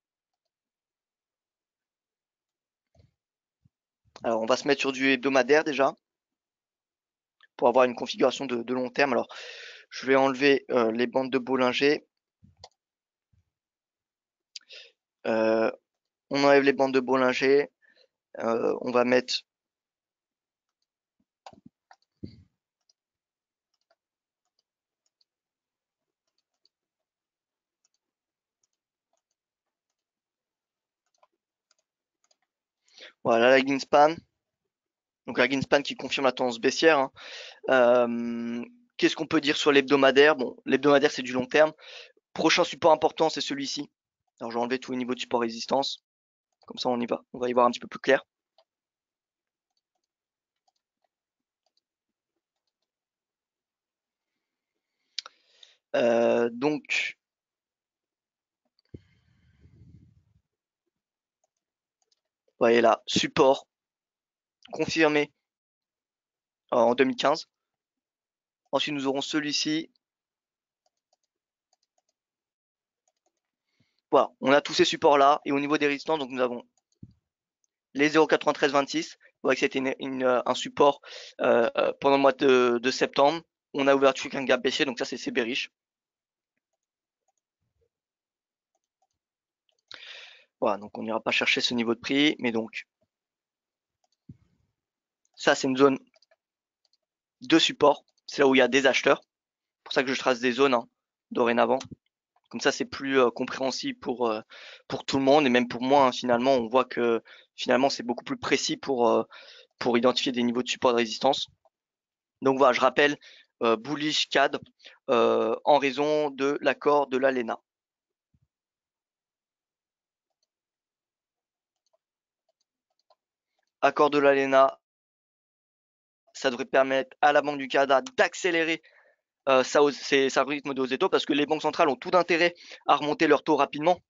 Alors, on va se mettre sur du hebdomadaire déjà pour avoir une configuration de long terme. Alors, je vais enlever les bandes de Bollinger. On enlève les bandes de Bollinger. On va mettre voilà la Greenspan. Donc la Greenspan qui confirme la tendance baissière. Hein. Qu'est-ce qu'on peut dire sur l'hebdomadaire? Bon, l'hebdomadaire c'est du long terme. Prochain support important c'est celui-ci. Alors je vais enlever tous les niveaux de support résistance. Comme ça on y va. On va y voir un petit peu plus clair. Donc vous voyez là, support confirmé en 2015. Ensuite nous aurons celui-ci. Voilà, on a tous ces supports là. Et au niveau des résistances, donc nous avons les 0,9326. Vous voyez que c'était un support pendant le mois de septembre. On a ouvert dessus qu'un gap baissier, donc ça c'est bearish. Voilà, donc on n'ira pas chercher ce niveau de prix, mais donc ça c'est une zone de support. C'est là où il y a des acheteurs. C'est pour ça que je trace des zones hein, dorénavant. Comme ça c'est plus compréhensible pour tout le monde et même pour moi. Hein, finalement, on voit que finalement c'est beaucoup plus précis pour identifier des niveaux de support de résistance. Donc voilà, je rappelle bullish CAD en raison de l'accord de l'ALENA. Accord de l'ALENA, ça devrait permettre à la Banque du Canada d'accélérer sa rythme de hausse des taux parce que les banques centrales ont tout d'intérêt à remonter leurs taux rapidement.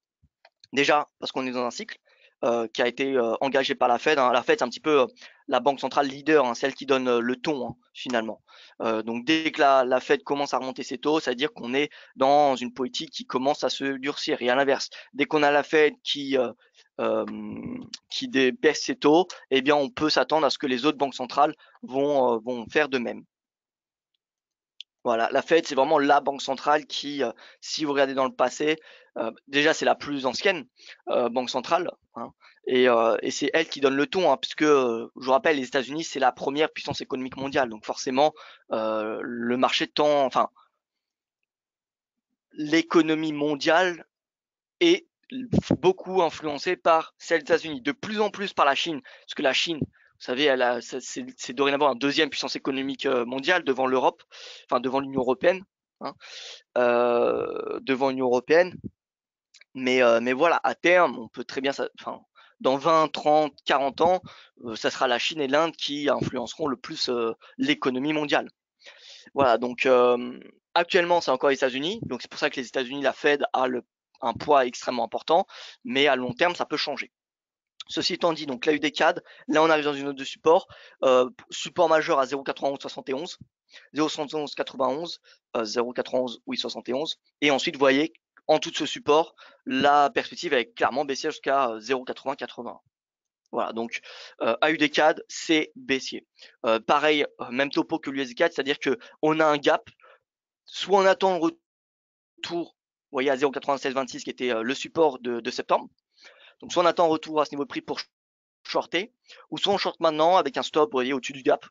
Déjà parce qu'on est dans un cycle qui a été engagé par la Fed. Hein. La Fed, c'est un petit peu la banque centrale leader, hein, celle qui donne le ton hein, finalement. Donc dès que la Fed commence à remonter ses taux, ça veut dire qu'on est dans une politique qui commence à se durcir. Et à l'inverse, dès qu'on a la Fed qui baisse ses taux, eh bien on peut s'attendre à ce que les autres banques centrales vont faire de même. Voilà, la Fed, c'est vraiment la banque centrale qui, si vous regardez dans le passé, déjà c'est la plus ancienne banque centrale, hein, et c'est elle qui donne le ton, hein, puisque je vous rappelle, les États-Unis c'est la première puissance économique mondiale, donc forcément le marché tend, enfin l'économie mondiale est beaucoup influencée par celle des États-Unis, de plus en plus par la Chine, parce que la Chine, vous savez, c'est dorénavant une deuxième puissance économique mondiale devant l'Europe, enfin devant l'Union européenne. Hein, devant l'Union européenne. Mais voilà, à terme, on peut très bien, enfin, dans 20, 30, 40 ans, ça sera la Chine et l'Inde qui influenceront le plus l'économie mondiale. Voilà, donc actuellement, c'est encore les États-Unis, donc c'est pour ça que les États-Unis, la Fed a un poids extrêmement important, mais à long terme, ça peut changer. Ceci étant dit, donc là, UDCAD, là on arrive dans une zone de support, support majeur à 0,9171, 0,7191, 0,91 oui 71, et ensuite vous voyez en dessous de ce support, la perspective est clairement baissière jusqu'à 0,80-80. Voilà, donc AUD-CAD, c'est baissier. Pareil, même topo que l'USD-CAD, c'est-à-dire qu'on a un gap, soit on attend le retour, vous voyez, à 0,9626 qui était le support de septembre, donc soit on attend un retour à ce niveau de prix pour shorter, ou soit on short maintenant avec un stop, vous voyez, au-dessus du gap,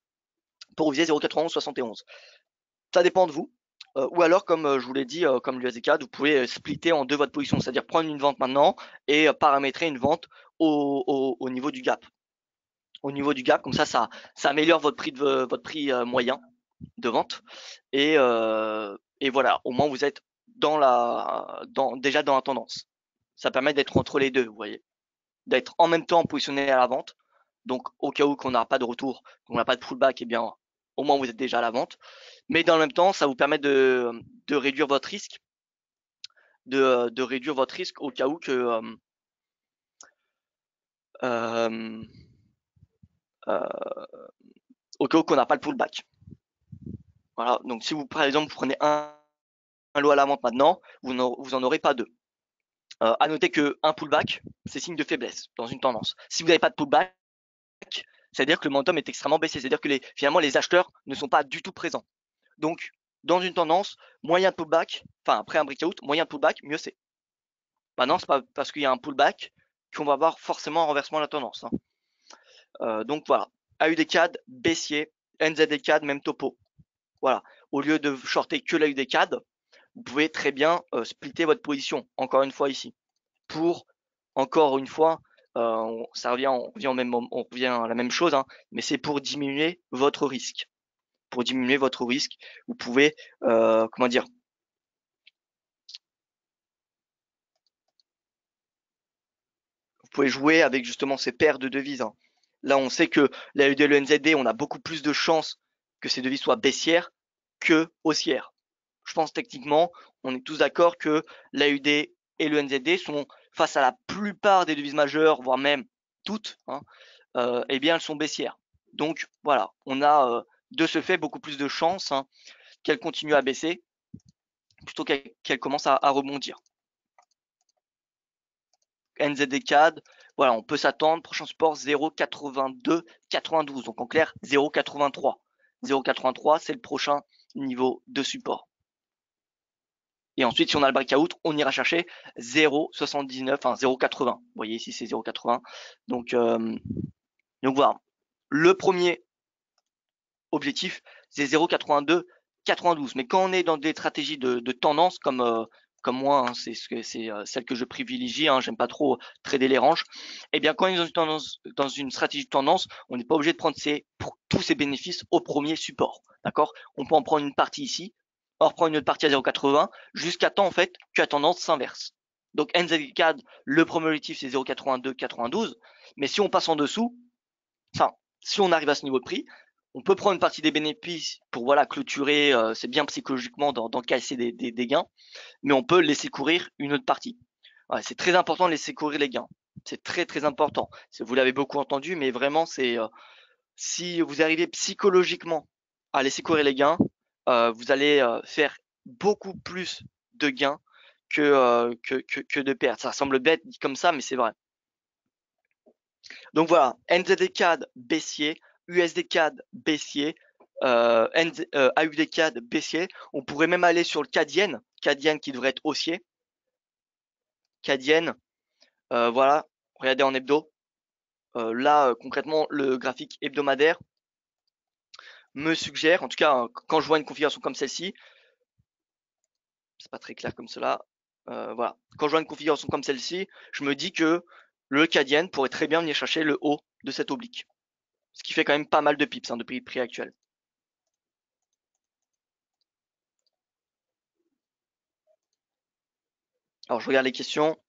pour viser 0,9171. Ça dépend de vous. Ou alors, comme je vous l'ai dit, comme l'USD-CAD, vous pouvez splitter en deux votre position, c'est-à-dire prendre une vente maintenant et paramétrer une vente au niveau du gap. Au niveau du gap, comme ça améliore votre prix moyen de vente. Et voilà, au moins vous êtes déjà dans la tendance. Ça permet d'être entre les deux, vous voyez, d'être en même temps positionné à la vente. Donc, au cas où qu'on n'a pas de retour, qu'on n'a pas de pullback, eh bien, au moins vous êtes déjà à la vente. Mais dans le même temps, ça vous permet de réduire votre risque, de réduire votre risque au cas où que au cas où qu'on n'a pas le pullback. Voilà. Donc, si vous, par exemple, vous prenez un lot à la vente maintenant, vous en aurez pas deux. À noter que un pullback, c'est signe de faiblesse dans une tendance. Si vous n'avez pas de pullback, c'est-à-dire que le momentum est extrêmement baissé, c'est-à-dire que finalement les acheteurs ne sont pas du tout présents. Donc, dans une tendance, moyen de pullback, enfin après un breakout, moyen de pullback, mieux c'est. Maintenant, c'est pas parce qu'il y a un pullback qu'on va avoir forcément un renversement de la tendance. Donc voilà, AUD-CAD, baissier, NZD-CAD, même topo. Voilà, au lieu de shorter que l'AUD-CAD, vous pouvez très bien splitter votre position, encore une fois ici, pour, encore une fois, on revient à la même chose, hein, mais c'est pour diminuer votre risque. Pour diminuer votre risque, vous pouvez, comment dire, vous pouvez jouer avec justement ces paires de devises. Hein. Là, on sait que l'AUD et le NZD, on a beaucoup plus de chances que ces devises soient baissières que haussières. Je pense techniquement, on est tous d'accord que l'AUD et le NZD sont face à la plupart des devises majeures, voire même toutes, hein, eh bien elles sont baissières. Donc voilà, on a de ce fait beaucoup plus de chances hein, qu'elles continuent à baisser plutôt qu'elles commencent à rebondir. NZD-CAD, voilà, on peut s'attendre, prochain support 0,8292, donc en clair 0,83. 0,83, c'est le prochain niveau de support. Et ensuite, si on a le breakout, on ira chercher 0,79, enfin 0,80. Vous voyez ici, c'est 0,80. Donc voilà. Le premier objectif, c'est 0,82, 92. Mais quand on est dans des stratégies de tendance, comme moi, hein, c'est celle que je privilégie, hein, j'aime pas trop trader les ranges, eh bien quand on est dans une stratégie de tendance, on n'est pas obligé de prendre tous ces bénéfices au premier support. D'accord? On peut en prendre une partie ici, on reprend une autre partie à 0,80, jusqu'à temps en fait que la tendance s'inverse. Donc NZCAD, le premier objectif c'est 0,82, 92, mais si on passe en dessous, enfin, si on arrive à ce niveau de prix, on peut prendre une partie des bénéfices pour voilà clôturer, c'est bien psychologiquement d'encaisser des gains, mais on peut laisser courir une autre partie. Ouais, c'est très important de laisser courir les gains. C'est très très important. Vous l'avez beaucoup entendu, mais vraiment c'est si vous arrivez psychologiquement à laisser courir les gains, vous allez faire beaucoup plus de gains que de pertes. Ça semble bête dit comme ça, mais c'est vrai. Donc voilà, NZD-CAD baissier, USD-CAD baissier, AUD-CAD baissier. On pourrait même aller sur le CAD-Yen, CAD-Yen qui devrait être haussier. CAD-Yen, voilà, regardez en hebdo. Là, concrètement, le graphique hebdomadaire me suggère, en tout cas, quand je vois une configuration comme celle-ci, c'est pas très clair comme cela. Voilà, quand je vois une configuration comme celle-ci, je me dis que le CAD-Yen pourrait très bien venir chercher le haut de cette oblique. Ce qui fait quand même pas mal de pips hein, depuis le prix actuel. Alors, je regarde les questions.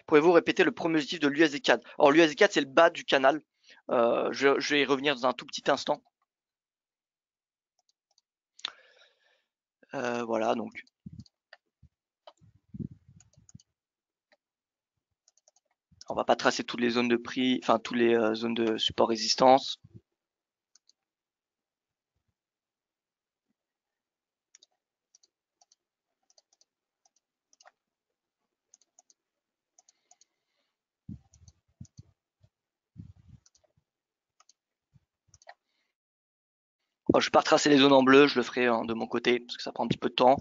Pouvez-vous répéter le premier objectif de l'USD-CAD? Alors, l'USD-CAD, c'est le bas du canal. Je vais y revenir dans un tout petit instant. Voilà, donc. On va pas tracer toutes les zones de prix, enfin, toutes les zones de support résistance. Je vais pas retracer les zones en bleu, je le ferai de mon côté parce que ça prend un petit peu de temps.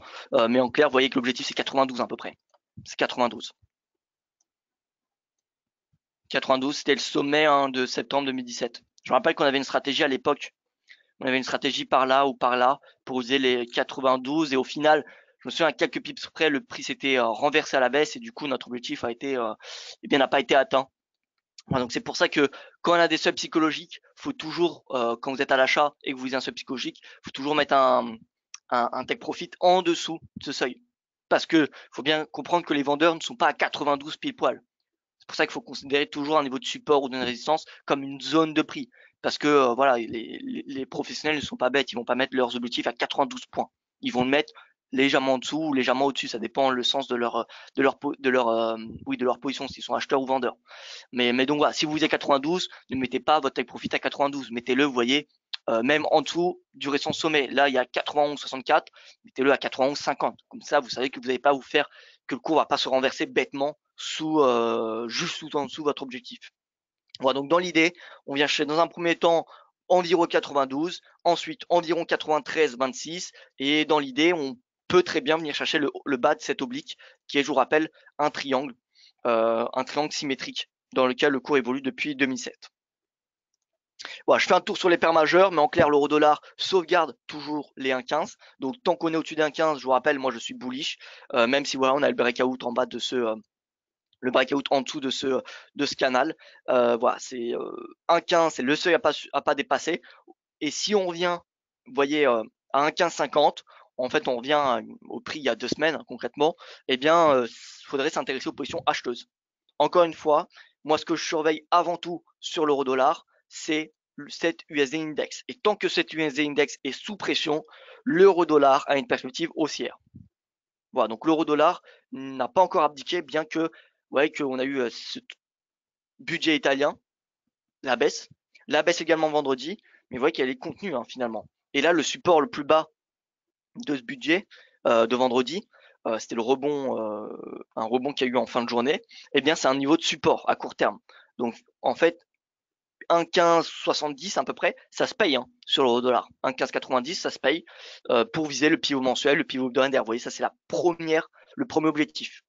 Mais en clair, vous voyez que l'objectif c'est 92 à peu près. C'est 92. 92, c'était le sommet de septembre 2017. Je me rappelle qu'on avait une stratégie à l'époque. On avait une stratégie par là ou par là pour user les 92 et au final, je me souviens à quelques pips près, le prix s'était renversé à la baisse et du coup notre objectif a été, n'a pas été atteint. Voilà, donc c'est pour ça que quand on a des seuils psychologiques, faut toujours, quand vous êtes à l'achat et que vous visez un seuil psychologique, faut toujours mettre un take profit en dessous de ce seuil. Parce que faut bien comprendre que les vendeurs ne sont pas à 92 pile poil. C'est pour ça qu'il faut considérer toujours un niveau de support ou d'une résistance comme une zone de prix. Parce que voilà, les professionnels ne sont pas bêtes, ils vont pas mettre leurs objectifs à 92 points. Ils vont le mettre légèrement en dessous ou légèrement au-dessus, ça dépend le sens de leur position, s'ils sont acheteurs ou vendeurs. Mais donc voilà, si vous visez 92, ne mettez pas votre take profit à 92, mettez-le, vous voyez, même en dessous du récent sommet. Là, il y a 91,64, mettez-le à 91,50. Comme ça, vous savez que vous n'allez pas vous faire, que le cours va pas se renverser bêtement juste en dessous de votre objectif. Voilà, donc dans l'idée, on vient chercher dans un premier temps environ 92, ensuite environ 93,26, et dans l'idée, on peut très bien venir chercher le bas de cet oblique, qui est, je vous rappelle, un triangle symétrique dans lequel le cours évolue depuis 2007. Voilà, je fais un tour sur les paires majeures, mais en clair, l'euro-dollar sauvegarde toujours les 1,15. Donc tant qu'on est au-dessus d'un 15, je vous rappelle, moi je suis bullish, même si voilà, on a le breakout en bas de le breakout en dessous de ce canal. Voilà, c'est 1,15, c'est le seuil à pas dépasser. Et si on revient, vous voyez, à 1,1550, en fait, on revient au prix il y a 2 semaines, hein, concrètement, eh bien, il faudrait s'intéresser aux positions acheteuses. Encore une fois, moi, ce que je surveille avant tout sur l'euro-dollar, c'est cet USD index. Et tant que cet USD index est sous pression, l'euro-dollar a une perspective haussière. Voilà, donc l'euro-dollar n'a pas encore abdiqué, bien que, vous voyez qu'on a eu ce budget italien, la baisse également vendredi, mais vous voyez qu'elle est contenue hein, finalement. Et là, le support le plus bas de ce budget de vendredi, c'était un rebond qu'il y a eu en fin de journée, eh bien c'est un niveau de support à court terme. Donc en fait, 1,1570 à peu près, ça se paye hein, sur l'euro dollar. 1,1590, ça se paye pour viser le pivot mensuel, le pivot hebdomadaire. Vous voyez, ça c'est le premier objectif.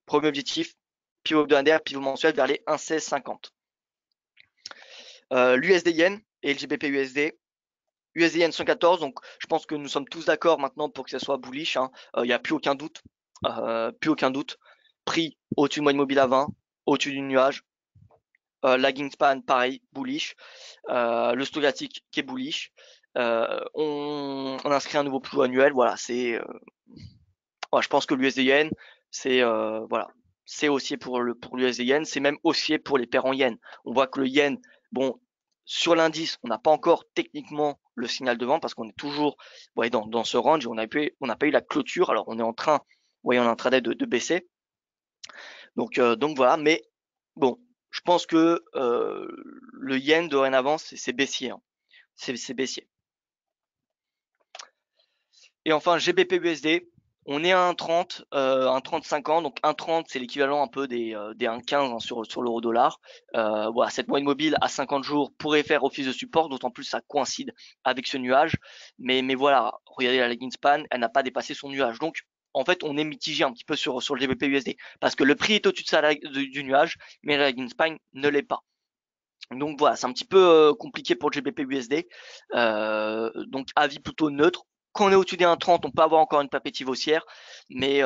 Premier objectif, pivot hebdomadaire, pivot mensuel vers les 1,1650. L'USD yen et le GBP USD. USD yen 114, donc je pense que nous sommes tous d'accord maintenant pour que ça soit bullish. Il n'y a plus aucun doute. Plus aucun doute. Prix au-dessus de moyenne mobile à 20, au-dessus du nuage. Lagging span, pareil, bullish. Le stochastique qui est bullish. On inscrit un nouveau plus haut annuel. Voilà, je pense que l'USD yen, c'est voilà, c'est haussier pour l'USD yen, c'est même haussier pour les paires en yen. On voit que le yen, bon, sur l'indice, on n'a pas encore techniquement le signal de vente parce qu'on est toujours dans ce range et on n'a pas eu la clôture. Alors on est en train, vous voyez, on est en train de baisser. Donc voilà, mais bon, je pense que le yen dorénavant c'est baissier, hein. C'est baissier. Et enfin GBP USD, on est à 1,30, 1,3050, donc 1,30 c'est l'équivalent un peu des 1,15 hein, sur l'euro dollar. Voilà, cette moyenne mobile à 50 jours pourrait faire office de support, d'autant plus ça coïncide avec ce nuage. Mais voilà, regardez la lagging span, elle n'a pas dépassé son nuage. Donc en fait, on est mitigé un petit peu sur le GBP USD parce que le prix est au-dessus du nuage, mais la lagging span ne l'est pas. Donc voilà, c'est un petit peu compliqué pour le GBP USD. Donc avis plutôt neutre. Quand on est au-dessus des 1,30, on peut avoir encore une perspective haussière, mais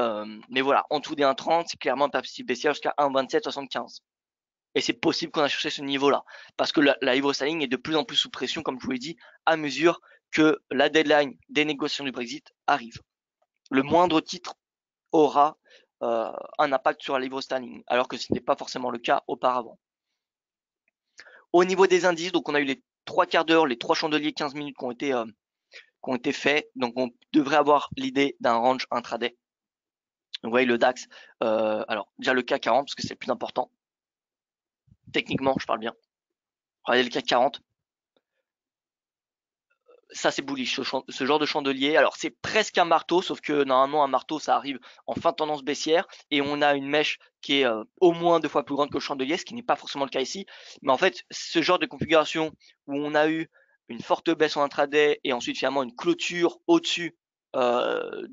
voilà, en dessous des 1,30, c'est clairement une perspective baissière jusqu'à 1,2775. Et c'est possible qu'on a cherché ce niveau-là, parce que la livre sterling est de plus en plus sous pression, comme je vous l'ai dit, à mesure que la deadline des négociations du Brexit arrive. Le moindre titre aura un impact sur la livre sterling, alors que ce n'était pas forcément le cas auparavant. Au niveau des indices, donc on a eu les 3/4 d'heure, les 3 chandeliers 15 minutes qui ont été faits. Donc on devrait avoir l'idée d'un range intraday. Donc vous voyez le DAX, alors déjà le CAC 40 parce que c'est le plus important. Techniquement, je parle bien. Regardez le CAC 40. Ça c'est bullish, ce genre de chandelier. Alors c'est presque un marteau, sauf que normalement un marteau ça arrive en fin de tendance baissière et on a une mèche qui est au moins 2 fois plus grande que le chandelier, ce qui n'est pas forcément le cas ici. Mais en fait, ce genre de configuration où on a eu une forte baisse en intraday et ensuite finalement une clôture au-dessus de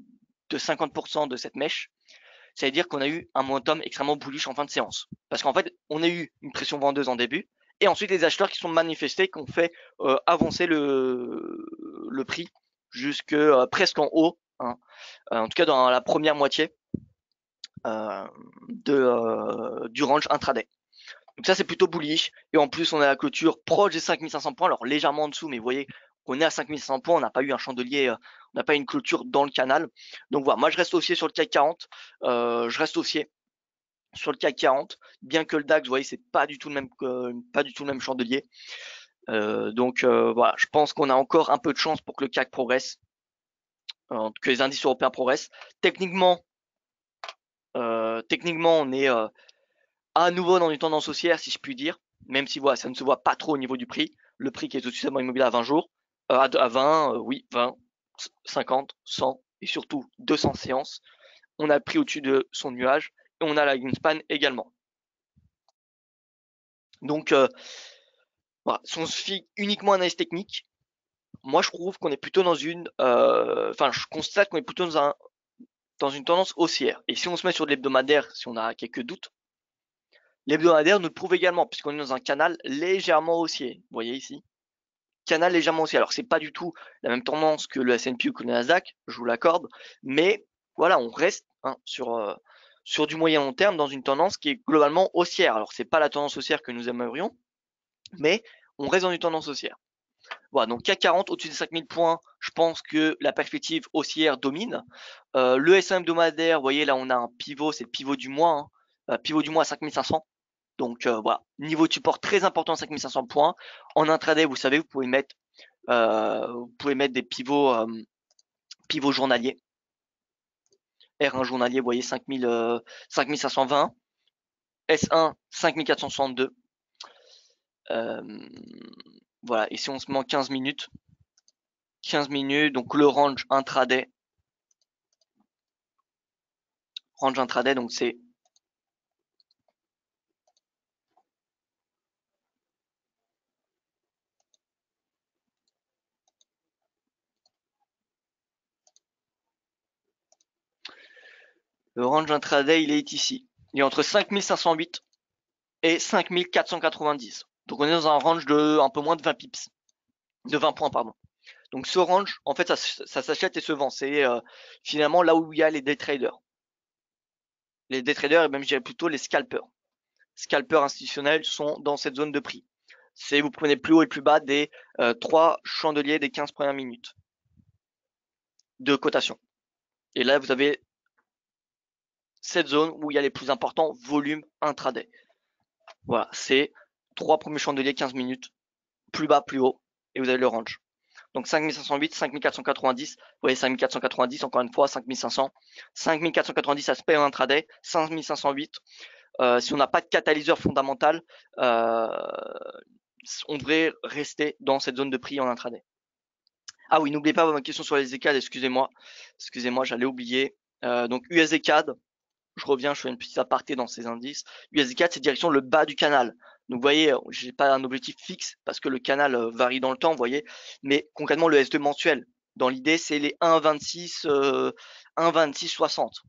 50% de cette mèche, ça veut dire qu'on a eu un momentum extrêmement bullish en fin de séance. Parce qu'en fait, on a eu une pression vendeuse en début, et ensuite les acheteurs qui sont manifestés, qui ont fait avancer le prix jusque presque en haut, hein, en tout cas dans la première moitié du range intraday. Donc ça, c'est plutôt bullish. Et en plus, on a la clôture proche des 5500 points, alors légèrement en dessous, mais vous voyez, on est à 5500 points, on n'a pas eu un chandelier, on n'a pas eu une clôture dans le canal. Donc voilà, moi je reste haussier sur le CAC 40, je reste haussier sur le CAC 40, bien que le DAX, vous voyez, c'est pas du tout le même chandelier. Donc voilà, je pense qu'on a encore un peu de chance pour que le CAC progresse, que les indices européens progressent. Techniquement, on est à nouveau dans une tendance haussière, si je puis dire, même si voilà, ça ne se voit pas trop au niveau du prix. Le prix qui est au-dessus de immobilier à 20 jours, à 20, oui, 20, 50, 100 et surtout 200 séances. On a le prix au-dessus de son nuage et on a la Greenspan également. Donc, voilà, si on se fie uniquement à l'analyse technique, moi je trouve qu'on est plutôt dans je constate qu'on est plutôt dans une tendance haussière. Et si on se met sur de l'hebdomadaire, si on a quelques doutes, l'hebdomadaire nous le prouve également, puisqu'on est dans un canal légèrement haussier. Vous voyez ici, canal légèrement haussier. Alors c'est pas du tout la même tendance que le S&P ou que le Nasdaq, je vous l'accorde, mais voilà, on reste sur du moyen long terme dans une tendance qui est globalement haussière. Alors c'est pas la tendance haussière que nous aimerions, mais on reste dans une tendance haussière. Voilà, donc CAC 40 au-dessus des 5000 points, je pense que la perspective haussière domine. Le S&P hebdomadaire, vous voyez là on a un pivot, c'est le pivot du mois, pivot du mois à 5500. Donc voilà, niveau de support très important 5500 points. En intraday, vous savez, vous pouvez mettre des pivots journaliers. R1 journalier, vous voyez 5520. S1 5462. Voilà, et si on se met en 15 minutes, donc le range intraday, donc c'est le range intraday, il est ici. Il est entre 5508 et 5490. Donc on est dans un range de un peu moins de 20 pips, de 20 points pardon. Donc ce range, en fait, ça s'achète et se vend. C'est finalement là où il y a les day traders. Les day traders et même je dirais plutôt les scalpers. Scalpers institutionnels sont dans cette zone de prix. C'est vous prenez le plus haut et le plus bas des 3 chandeliers des 15 premières minutes de cotation. Et là, vous avez cette zone où il y a les plus importants volumes intraday. Voilà, c'est 3 premiers chandeliers 15 minutes, plus bas, plus haut, et vous avez le range. Donc 5508, 5490, vous voyez 5490, encore une fois 5500, 5490 ça se paye en intraday, 5508, si on n'a pas de catalyseur fondamental, on devrait rester dans cette zone de prix en intraday. Ah oui, n'oubliez pas ma question sur les ECAD, excusez-moi, j'allais oublier. Donc USD CAD, je reviens, je fais une petite aparté dans ces indices. USD CAD, c'est direction le bas du canal. Donc vous voyez, j'ai pas un objectif fixe parce que le canal varie dans le temps, vous voyez. Mais concrètement, le S2 mensuel, dans l'idée, c'est les 1,26, 60.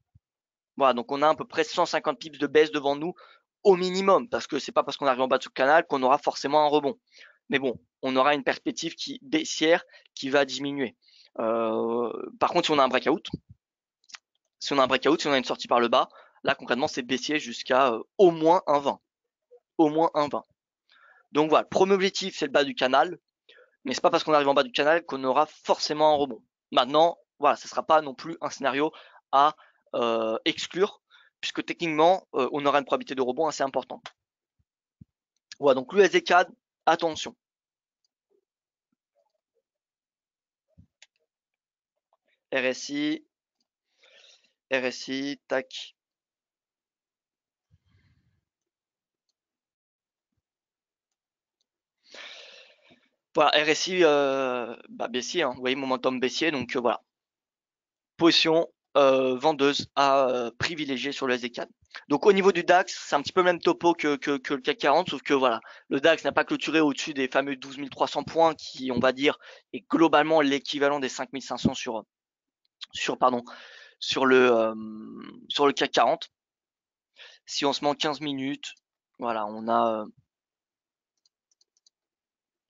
Voilà, donc on a à peu près 150 pips de baisse devant nous au minimum, parce que c'est pas parce qu'on arrive en bas de ce canal qu'on aura forcément un rebond. Mais bon, on aura une perspective baissière qui va diminuer. Par contre, si on a un breakout, si on a une sortie par le bas, là concrètement c'est baissier jusqu'à au moins un 20. Au moins un 20. Donc voilà, le premier objectif c'est le bas du canal, mais c'est pas parce qu'on arrive en bas du canal qu'on aura forcément un rebond. Maintenant, voilà, ce sera pas non plus un scénario à exclure, puisque techniquement on aura une probabilité de rebond assez importante. Voilà, donc l'USD CAD, attention. RSI, tac. Voilà, RSI baissier, hein, vous voyez momentum baissier, donc voilà. Position vendeuse à privilégier sur le SD4. Donc au niveau du DAX, c'est un petit peu le même topo que le CAC 40, sauf que voilà, le DAX n'a pas clôturé au-dessus des fameux 12 300 points qui, on va dire, est globalement l'équivalent des 5 500 sur le CAC 40. Si on se met en 15 minutes, voilà, on a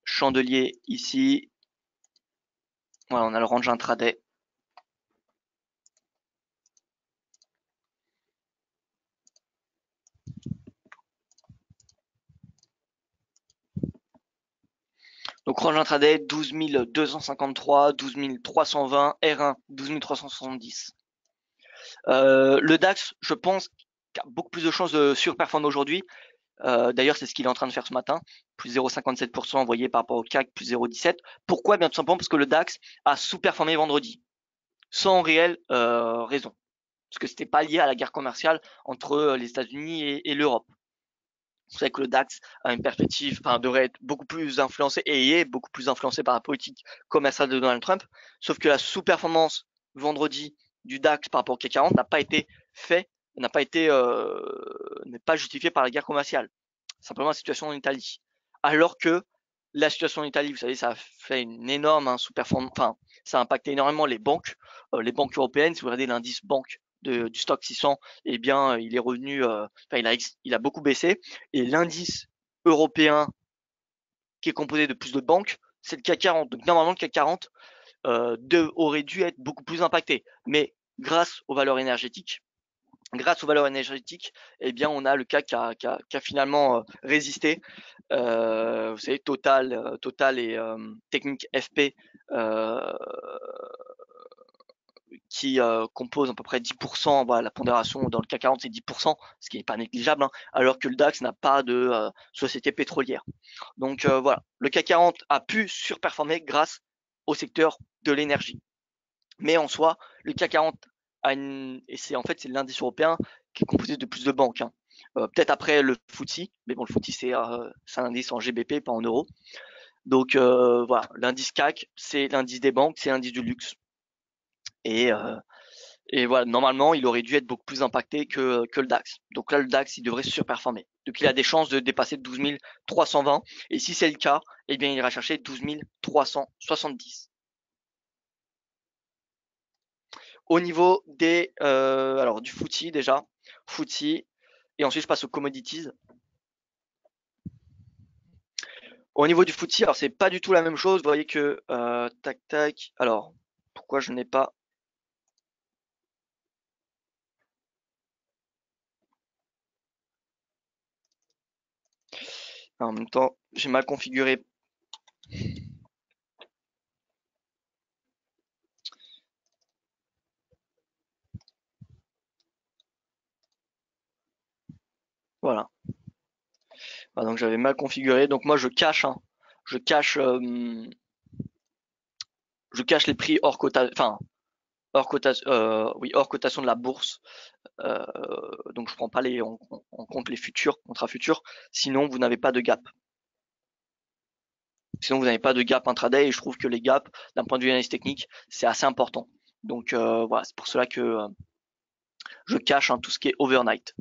chandelier ici. Voilà, on a le range intraday. Donc range intraday 12 253, 12 320, R1 12 370. Le DAX, je pense, a beaucoup plus de chances de surperformer aujourd'hui. D'ailleurs, c'est ce qu'il est en train de faire ce matin, plus 0,57%, vous voyez, par rapport au CAC, plus 0,17. Pourquoi? Bien tout simplement parce que le DAX a sous-performé vendredi, sans réelle raison. Parce que c'était pas lié à la guerre commerciale entre les États-Unis et l'Europe. Vous savez que le DAX a une perspective, enfin, devrait être beaucoup plus influencé et est beaucoup plus influencé par la politique commerciale de Donald Trump. Sauf que la sous-performance vendredi du DAX par rapport au CAC 40 n'a pas été fait, n'a pas été, n'est pas justifié par la guerre commerciale. Simplement la situation en Italie. Alors que la situation en Italie, vous savez, ça a fait une énorme sous-performance, enfin, ça a impacté énormément les banques européennes. Si vous regardez l'indice banque du stock 600, eh bien, il est revenu, il a beaucoup baissé. Et l'indice européen qui est composé de plus de banques, c'est le CAC 40. Donc normalement, le CAC 40 aurait dû être beaucoup plus impacté. Mais grâce aux valeurs énergétiques, eh bien, on a le CAC qui a finalement résisté. Vous savez, Total et Technique FP qui compose à peu près 10%, voilà, la pondération dans le CAC 40 c'est 10%, ce qui n'est pas négligeable, hein, alors que le DAX n'a pas de société pétrolière. Donc voilà, le CAC 40 a pu surperformer grâce au secteur de l'énergie. Mais en soi, le CAC 40 a et c'est en fait c'est l'indice européen qui est composé de plus de banques. Hein. Peut-être après le FTSE, mais bon le FTSE c'est un indice en GBP, pas en euros. Donc voilà, l'indice CAC c'est l'indice des banques, c'est l'indice du luxe. Et voilà, normalement, il aurait dû être beaucoup plus impacté que le DAX. Donc là, le DAX, il devrait surperformer. Donc il a des chances de dépasser 12 320. Et si c'est le cas, eh bien, il ira chercher 12 370. Au niveau alors du FTSE déjà, FTSE, et ensuite je passe aux commodities. Au niveau du FTSE, alors c'est pas du tout la même chose. Vous voyez que tac tac. Alors pourquoi je n'ai pas en même temps, j'ai mal configuré. Voilà. Donc j'avais mal configuré. Donc moi je cache, hein, je cache, les prix hors enfin hors cotation de la bourse. Donc je prends pas en compte les futurs, contrats futurs. Sinon vous n'avez pas de gap. Sinon vous n'avez pas de gap intraday et je trouve que les gaps d'un point de vue analyse technique c'est assez important. Donc voilà, c'est pour cela que je cache, hein, tout ce qui est overnight.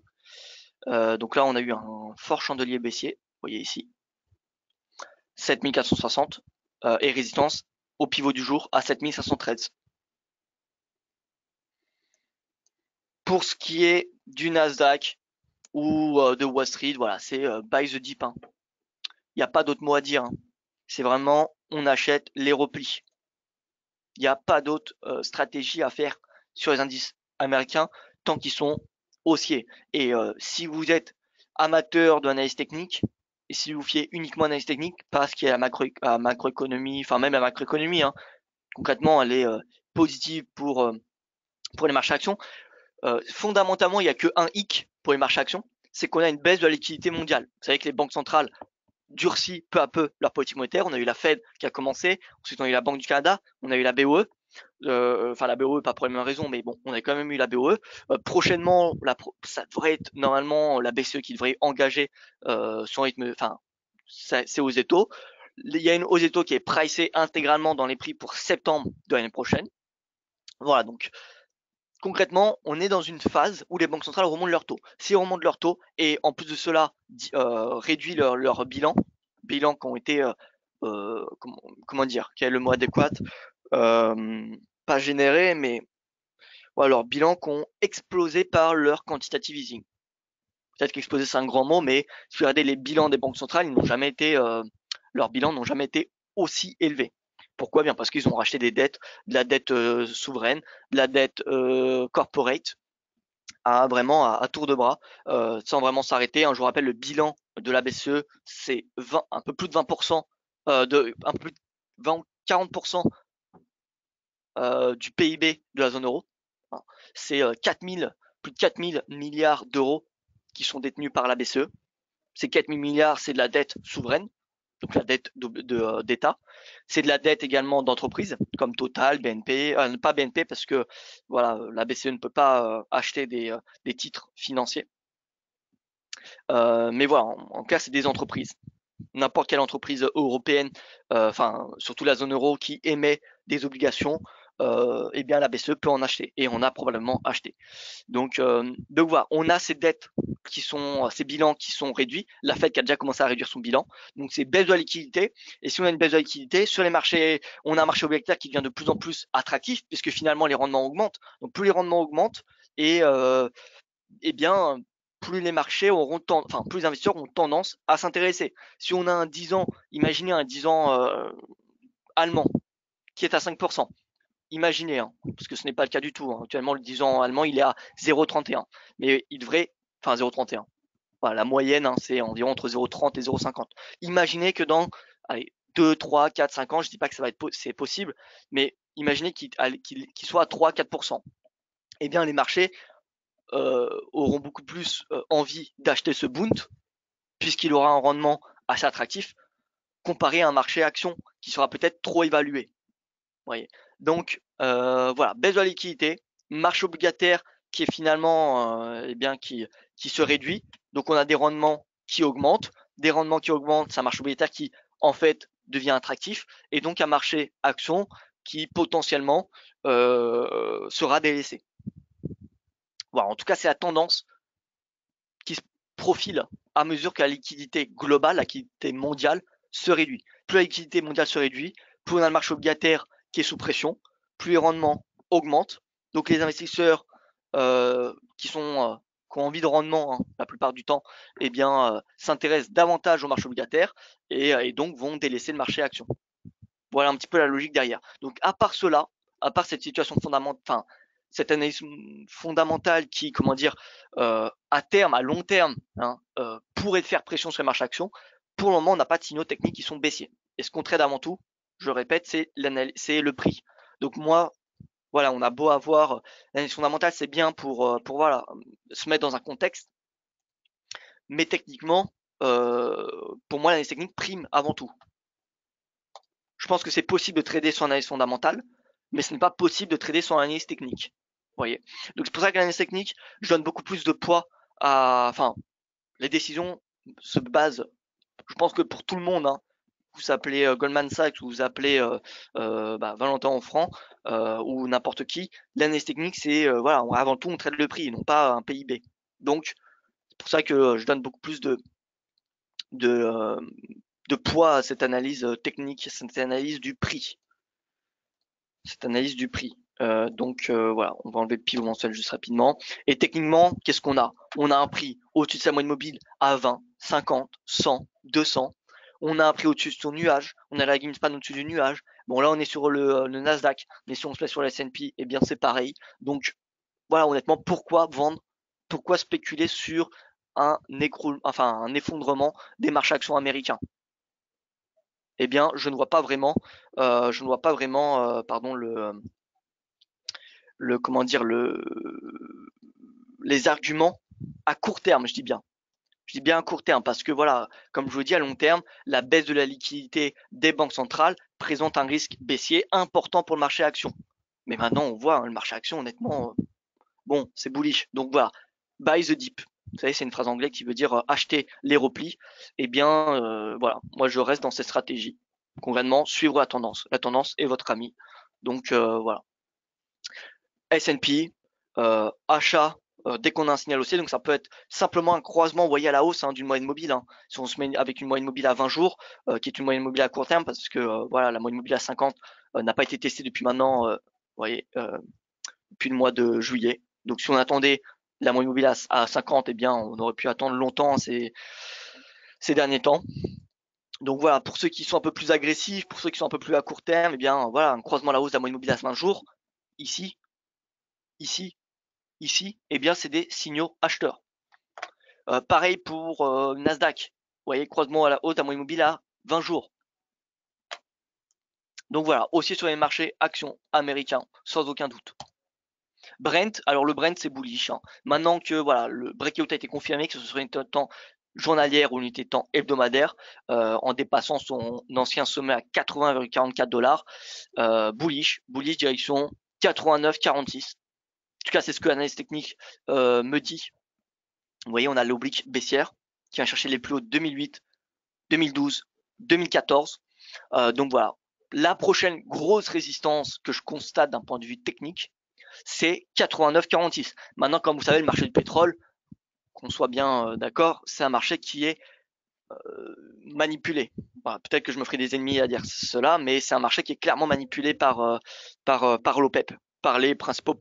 Donc là on a eu un fort chandelier baissier, vous voyez ici, 7460 et résistance au pivot du jour à 7513. Pour ce qui est du Nasdaq ou de Wall Street, voilà, c'est buy the dip. Hein. Il n'y a pas d'autre mot à dire. Hein. C'est vraiment, on achète les replis. Il n'y a pas d'autre stratégie à faire sur les indices américains tant qu'ils sont haussiers. Et si vous êtes amateur d'analyse technique, et si vous fiez uniquement à l'analyse technique, parce qu'il y a la macroéconomie, enfin même la macroéconomie, hein, concrètement, elle est positive pour les marchés actions. Fondamentalement, il n'y a qu'un hic pour les marchés actions, c'est qu'on a une baisse de la liquidité mondiale. Vous savez que les banques centrales durcissent peu à peu leur politique monétaire. On a eu la Fed qui a commencé, ensuite on a eu la Banque du Canada, on a eu la BOE. Enfin la BOE pas pour les mêmes raisons, mais bon, on a quand même eu la BOE. Prochainement, ça devrait être normalement la BCE qui devrait engager son rythme, enfin c'est aux étaux. Il y a une hausse des taux qui est pricée intégralement dans les prix pour septembre de l'année prochaine. Voilà, donc concrètement, on est dans une phase où les banques centrales remontent leur taux. S'ils remontent leur taux et en plus de cela réduit leur bilan qui ont été comment dire, quel est le mot adéquat, pas générés, mais voilà, leurs bilans qui ont explosé par leur quantitative easing. Peut-être qu'exploser c'est un grand mot, mais si vous regardez les bilans des banques centrales, leurs bilans n'ont jamais été aussi élevés. Pourquoi? Bien parce qu'ils ont racheté des dettes, de la dette souveraine, de la dette corporate, à tour de bras, sans vraiment s'arrêter. Je vous rappelle le bilan de la BCE, c'est un peu plus de 20%, un peu plus de 20 40% du PIB de la zone euro. C'est plus de 4000 milliards d'euros qui sont détenus par la BCE. Ces 4000 milliards, c'est de la dette souveraine, donc la dette d'État. C'est de la dette également d'entreprises comme Total, BNP, pas BNP parce que voilà, la BCE ne peut pas acheter des titres financiers. Mais voilà, en cas, c'est des entreprises. N'importe quelle entreprise européenne, enfin surtout la zone euro qui émet des obligations, eh bien la BCE peut en acheter et on a probablement acheté. Donc voilà, on a ces dettes ces bilans qui sont réduits. La Fed qui a déjà commencé à réduire son bilan. Donc c'est baisse de la liquidité. Et si on a une baisse de la liquidité sur les marchés, on a un marché obligataire qui devient de plus en plus attractif puisque finalement les rendements augmentent. Donc plus les rendements augmentent et eh bien plus les marchés plus les investisseurs ont tendance à s'intéresser. Si on a un 10 ans, imaginez un 10 ans allemand qui est à 5%. Imaginez, hein, parce que ce n'est pas le cas du tout. Hein. Actuellement, le 10 ans allemand, il est à 0,31. Mais il devrait, enfin 0,31. Voilà, la moyenne, hein, c'est environ entre 0,30 et 0,50. Imaginez que dans 2, 3, 4, 5 ans, je ne dis pas que c'est possible, mais imaginez qu'il soit à 3, 4%. Eh bien, les marchés auront beaucoup plus envie d'acheter ce Bund, puisqu'il aura un rendement assez attractif, comparé à un marché action qui sera peut-être trop évalué. Voyez. Donc voilà, baisse de la liquidité, marché obligataire qui est finalement qui se réduit. Donc on a des rendements qui augmentent, ça marché obligataire qui en fait devient attractif, et donc un marché action qui potentiellement sera délaissé. Voilà, en tout cas c'est la tendance qui se profile à mesure que la liquidité globale, la liquidité mondiale se réduit. Plus la liquidité mondiale se réduit, plus on a le marché obligataire qui est sous pression, plus les rendements augmentent. Donc les investisseurs qui ont envie de rendement la plupart du temps, eh bien s'intéressent davantage au marché obligataire et donc vont délaisser le marché action. Voilà un petit peu la logique derrière. Donc à part cela, à part cette situation fondamentale, cette analyse fondamentale qui, comment dire, à terme, à long terme, pourrait faire pression sur les marchés actions, pour le moment, on n'a pas de signaux techniques qui sont baissiers. Et ce qu'on trade avant tout, je répète, c'est le prix. Donc moi, voilà, on a beau avoir l'analyse fondamentale, c'est bien pour voilà, se mettre dans un contexte, mais techniquement, pour moi, l'analyse technique prime avant tout. Je pense que c'est possible de trader sans analyse fondamentale, mais ce n'est pas possible de trader sans analyse technique. Vous voyez. Donc c'est pour ça que l'analyse technique, je donne beaucoup plus de poids enfin, les décisions se basent, je pense que pour tout le monde, hein, vous appelez Goldman Sachs ou vous appelez Valentin Offrand ou n'importe qui, l'analyse technique, c'est voilà, avant tout on traite le prix, non pas un PIB. Donc c'est pour ça que je donne beaucoup plus de, de poids à cette analyse technique, cette analyse du prix. Cette analyse du prix. Voilà, on va enlever le pivot mensuel juste rapidement. Et techniquement, qu'est-ce qu'on a? On a un prix au-dessus de sa moyenne mobile à 20, 50, 100, 200. On a un prix au-dessus de son nuage. On a la Greenspan au-dessus du nuage. Bon, là, on est sur le Nasdaq. Mais si on se met sur la S&P, eh bien, c'est pareil. Donc, voilà, honnêtement, pourquoi vendre? Pourquoi spéculer sur un effondrement des marchés actions américains? Eh bien, je ne vois pas vraiment, pardon, comment dire, les arguments à court terme, je dis bien. Je dis bien à court terme parce que voilà, comme je vous dis, à long terme, la baisse de la liquidité des banques centrales présente un risque baissier important pour le marché action. Mais maintenant, on voit le marché action, honnêtement, bon, c'est bullish. Donc voilà, buy the dip. Vous savez, c'est une phrase anglaise qui veut dire acheter les replis. Eh bien, voilà, moi je reste dans cette stratégie. Concrètement, suivre la tendance. La tendance est votre ami. Donc voilà. S&P, achat dès qu'on a un signal haussier. Donc ça peut être simplement un croisement, vous voyez, à la hausse d'une moyenne mobile. Si on se met avec une moyenne mobile à 20 jours, qui est une moyenne mobile à court terme, parce que voilà, la moyenne mobile à 50 n'a pas été testée depuis maintenant, vous voyez, depuis le mois de juillet. Donc si on attendait la moyenne mobile à 50, eh bien on aurait pu attendre longtemps ces derniers temps. Donc voilà, pour ceux qui sont un peu plus agressifs, pour ceux qui sont un peu plus à court terme, eh bien voilà, un croisement à la hausse de la moyenne mobile à 20 jours, ici, ici, ici, eh bien c'est des signaux acheteurs. Pareil pour Nasdaq. Vous voyez, croisement à la hausse de la moyenne mobile à 20 jours. Donc voilà, haussier sur les marchés actions américains, sans aucun doute. Brent, alors le Brent c'est bullish. Maintenant que voilà, le breakout a été confirmé, que ce soit une unité de temps journalière ou une unité de temps hebdomadaire, en dépassant son ancien sommet à 80,44 $, bullish direction 89,46. En tout cas, c'est ce que l'analyse technique me dit. Vous voyez, on a l'oblique baissière qui vient chercher les plus hauts de 2008, 2012, 2014. Donc voilà, la prochaine grosse résistance que je constate d'un point de vue technique, c'est 89,46. Maintenant, comme vous savez, le marché du pétrole, qu'on soit bien d'accord, c'est un marché qui est manipulé. Voilà, peut-être que je me ferai des ennemis à dire cela, mais c'est un marché qui est clairement manipulé par l'OPEP, par les principaux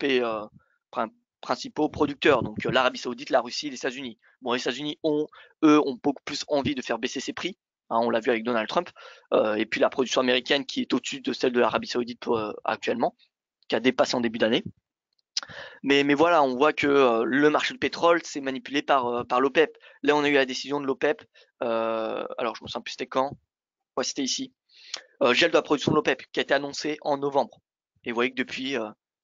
producteurs, donc l'Arabie Saoudite, la Russie, les États-Unis. Bon, les États-Unis ont beaucoup plus envie de faire baisser ses prix. On l'a vu avec Donald Trump, et puis la production américaine qui est au-dessus de celle de l'Arabie Saoudite actuellement, qui a dépassé en début d'année. Mais voilà, on voit que le marché du pétrole, c'est manipulé par l'OPEP. Là, on a eu la décision de l'OPEP. Alors, je me souviens plus c'était quand. Ouais, c'était ici. Gel de la production de l'OPEP qui a été annoncé en novembre. Et vous voyez que depuis,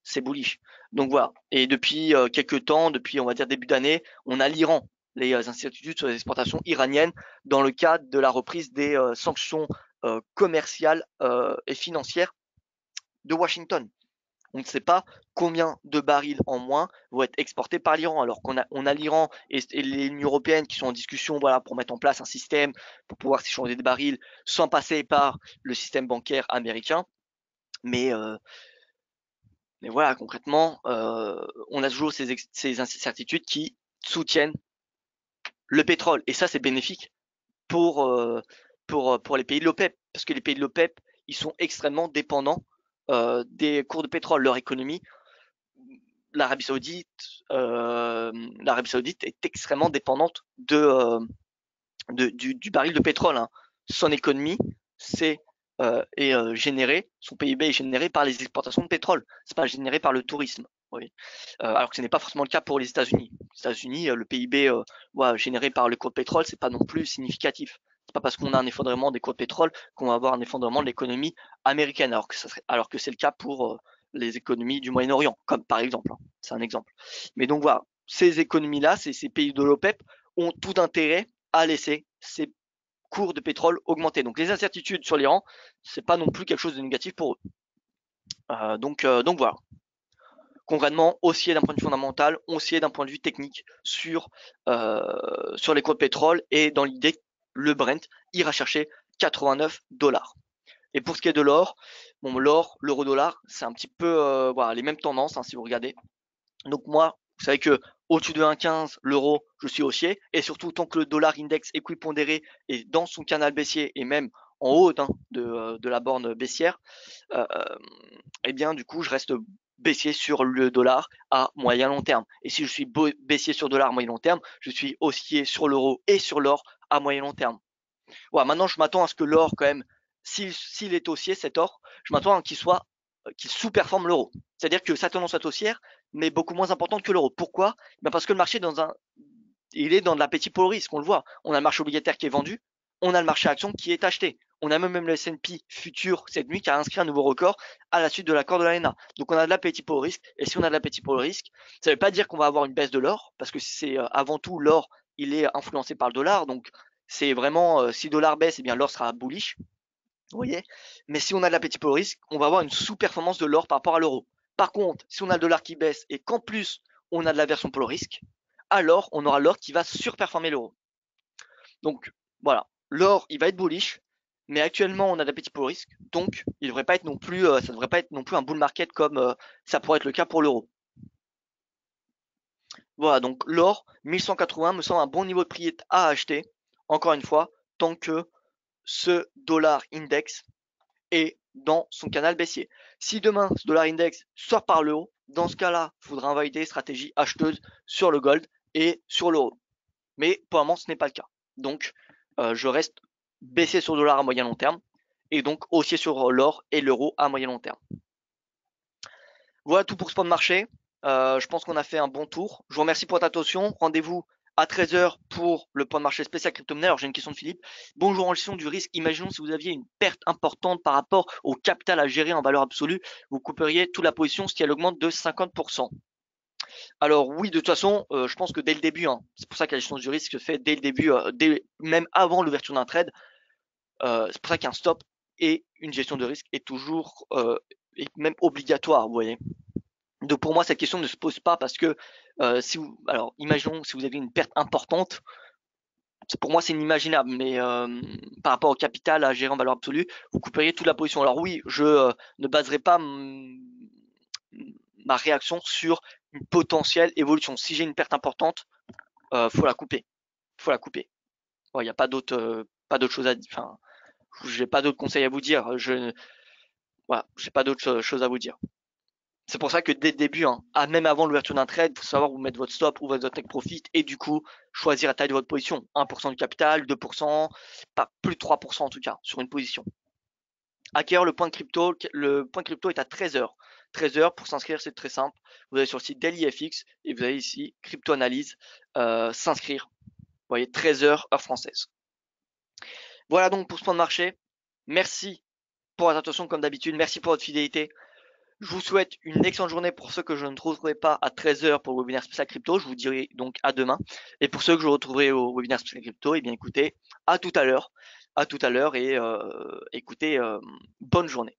c'est bullish. Donc voilà. Et depuis quelques temps, depuis on va dire début d'année, on a l'Iran, les incertitudes sur les exportations iraniennes dans le cadre de la reprise des sanctions commerciales et financières de Washington. On ne sait pas combien de barils en moins vont être exportés par l'Iran, alors qu'on a l'Iran et l'Union européenne qui sont en discussion, voilà, pour mettre en place un système pour pouvoir s'échanger des barils sans passer par le système bancaire américain. Mais voilà, concrètement, on a toujours ces incertitudes qui soutiennent le pétrole. Et ça, c'est bénéfique pour, pour les pays de l'OPEP, parce que les pays de l'OPEP, ils sont extrêmement dépendants des cours de pétrole. Leur économie, l'Arabie Saoudite, est extrêmement dépendante du baril de pétrole. Son économie, est générée, son PIB est généré par les exportations de pétrole. C'est pas généré par le tourisme. Oui. Alors que ce n'est pas forcément le cas pour les États-Unis. Les États-Unis, le PIB généré par le cours de pétrole, c'est pas non plus significatif. C'est pas parce qu'on a un effondrement des cours de pétrole qu'on va avoir un effondrement de l'économie américaine, alors que c'est le cas pour les économies du Moyen-Orient, comme par exemple. C'est un exemple. Mais donc voilà, ces économies-là, ces pays de l'OPEP ont tout intérêt à laisser ces cours de pétrole augmenter. Donc les incertitudes sur l'Iran, c'est pas non plus quelque chose de négatif pour eux. Donc voilà. Concrètement, haussier d'un point de vue fondamental, haussier d'un point de vue technique sur les cours de pétrole, et dans l'idée, le Brent ira chercher 89 $. Et pour ce qui est de l'or, bon, l'or, l'euro-dollar, c'est un petit peu voilà, les mêmes tendances si vous regardez. Donc moi, vous savez que au-dessus de 1,15 l'euro, je suis haussier, et surtout tant que le dollar index équipondéré est dans son canal baissier et même en haut de la borne baissière, et bien du coup je reste baissier sur le dollar à moyen long terme. Et si je suis baissier sur le dollar à moyen long terme, je suis haussier sur l'euro et sur l'or à moyen long terme. Voilà, maintenant je m'attends à ce que l'or quand même, s'il est haussier cet or, je m'attends à qu'il sous-performe l'euro. C'est-à-dire que sa tendance est haussière, mais beaucoup moins importante que l'euro. Pourquoi? Parce que le marché il est dans de l'appétit pour le risque, on le voit. On a le marché obligataire qui est vendu, on a le marché action qui est acheté. On a même le S&P futur cette nuit qui a inscrit un nouveau record à la suite de l'accord de l'AENA. Donc on a de l'appétit pour le risque, et si on a de l'appétit pour le risque, ça ne veut pas dire qu'on va avoir une baisse de l'or, parce que c'est avant tout l'or, il est influencé par le dollar, donc c'est vraiment si le dollar baisse, eh bien l'or sera bullish. Vous voyez? Mais si on a de l'appétit pour le risque, on va avoir une sous-performance de l'or par rapport à l'euro. Par contre, si on a le dollar qui baisse et qu'en plus on a de l'aversion pour le risque, alors on aura l'or qui va surperformer l'euro. Donc voilà, l'or il va être bullish, mais actuellement on a de l'appétit pour le risque, donc il devrait pas être non plus, ça devrait pas être non plus un bull market comme ça pourrait être le cas pour l'euro. Voilà, donc l'or, 1180 me semble un bon niveau de prix à acheter. Encore une fois, tant que ce dollar index est dans son canal baissier. Si demain ce dollar index sort par le haut, dans ce cas-là, il faudra invalider stratégie acheteuse sur le gold et sur l'euro. Mais pour le moment, ce n'est pas le cas. Donc, je reste baissé sur le dollar à moyen long terme et donc haussier sur l'or et l'euro à moyen long terme. Voilà tout pour ce point de marché. Je pense qu'on a fait un bon tour. Je vous remercie pour votre attention. Rendez-vous à 13h pour le point de marché spécial crypto-monnaie. Alors j'ai une question de Philippe. Bonjour, en gestion du risque, imaginons si vous aviez une perte importante par rapport au capital à gérer en valeur absolue, vous couperiez toute la position, ce qui elle augmente de 50%. Alors oui, de toute façon, je pense que dès le début, hein, c'est pour ça que la gestion du risque se fait dès le début, même avant l'ouverture d'un trade. C'est pour ça qu'un stop et une gestion de risque est toujours est même obligatoire, vous voyez. Donc pour moi, cette question ne se pose pas parce que alors imaginons si vous avez une perte importante, pour moi c'est inimaginable, mais par rapport au capital à gérer en valeur absolue, vous couperiez toute la position. Alors oui, je ne baserai pas ma réaction sur une potentielle évolution. Si j'ai une perte importante, faut la couper, faut la couper. Il n'y a pas d'autre chose à dire. Enfin, j'ai pas d'autres conseils à vous dire. Voilà, j'ai pas d'autres choses à vous dire. C'est pour ça que dès le début, hein, même avant l'ouverture d'un trade, il faut savoir où mettre votre stop ou votre take profit et du coup choisir la taille de votre position. 1% du capital, 2%, pas plus de 3% en tout cas sur une position. Acquérir le point crypto est à 13h. 13h pour s'inscrire, c'est très simple. Vous allez sur le site DailyFX et vous avez ici crypto analyse, s'inscrire. Vous voyez 13h heure française. Voilà donc pour ce point de marché. Merci pour votre attention comme d'habitude. Merci pour votre fidélité. Je vous souhaite une excellente journée pour ceux que je ne trouverai pas à 13h pour le webinaire spécial crypto. Je vous dirai donc à demain. Et pour ceux que je retrouverai au webinaire spécial crypto, eh bien écoutez, à tout à l'heure. À tout à l'heure et écoutez, bonne journée.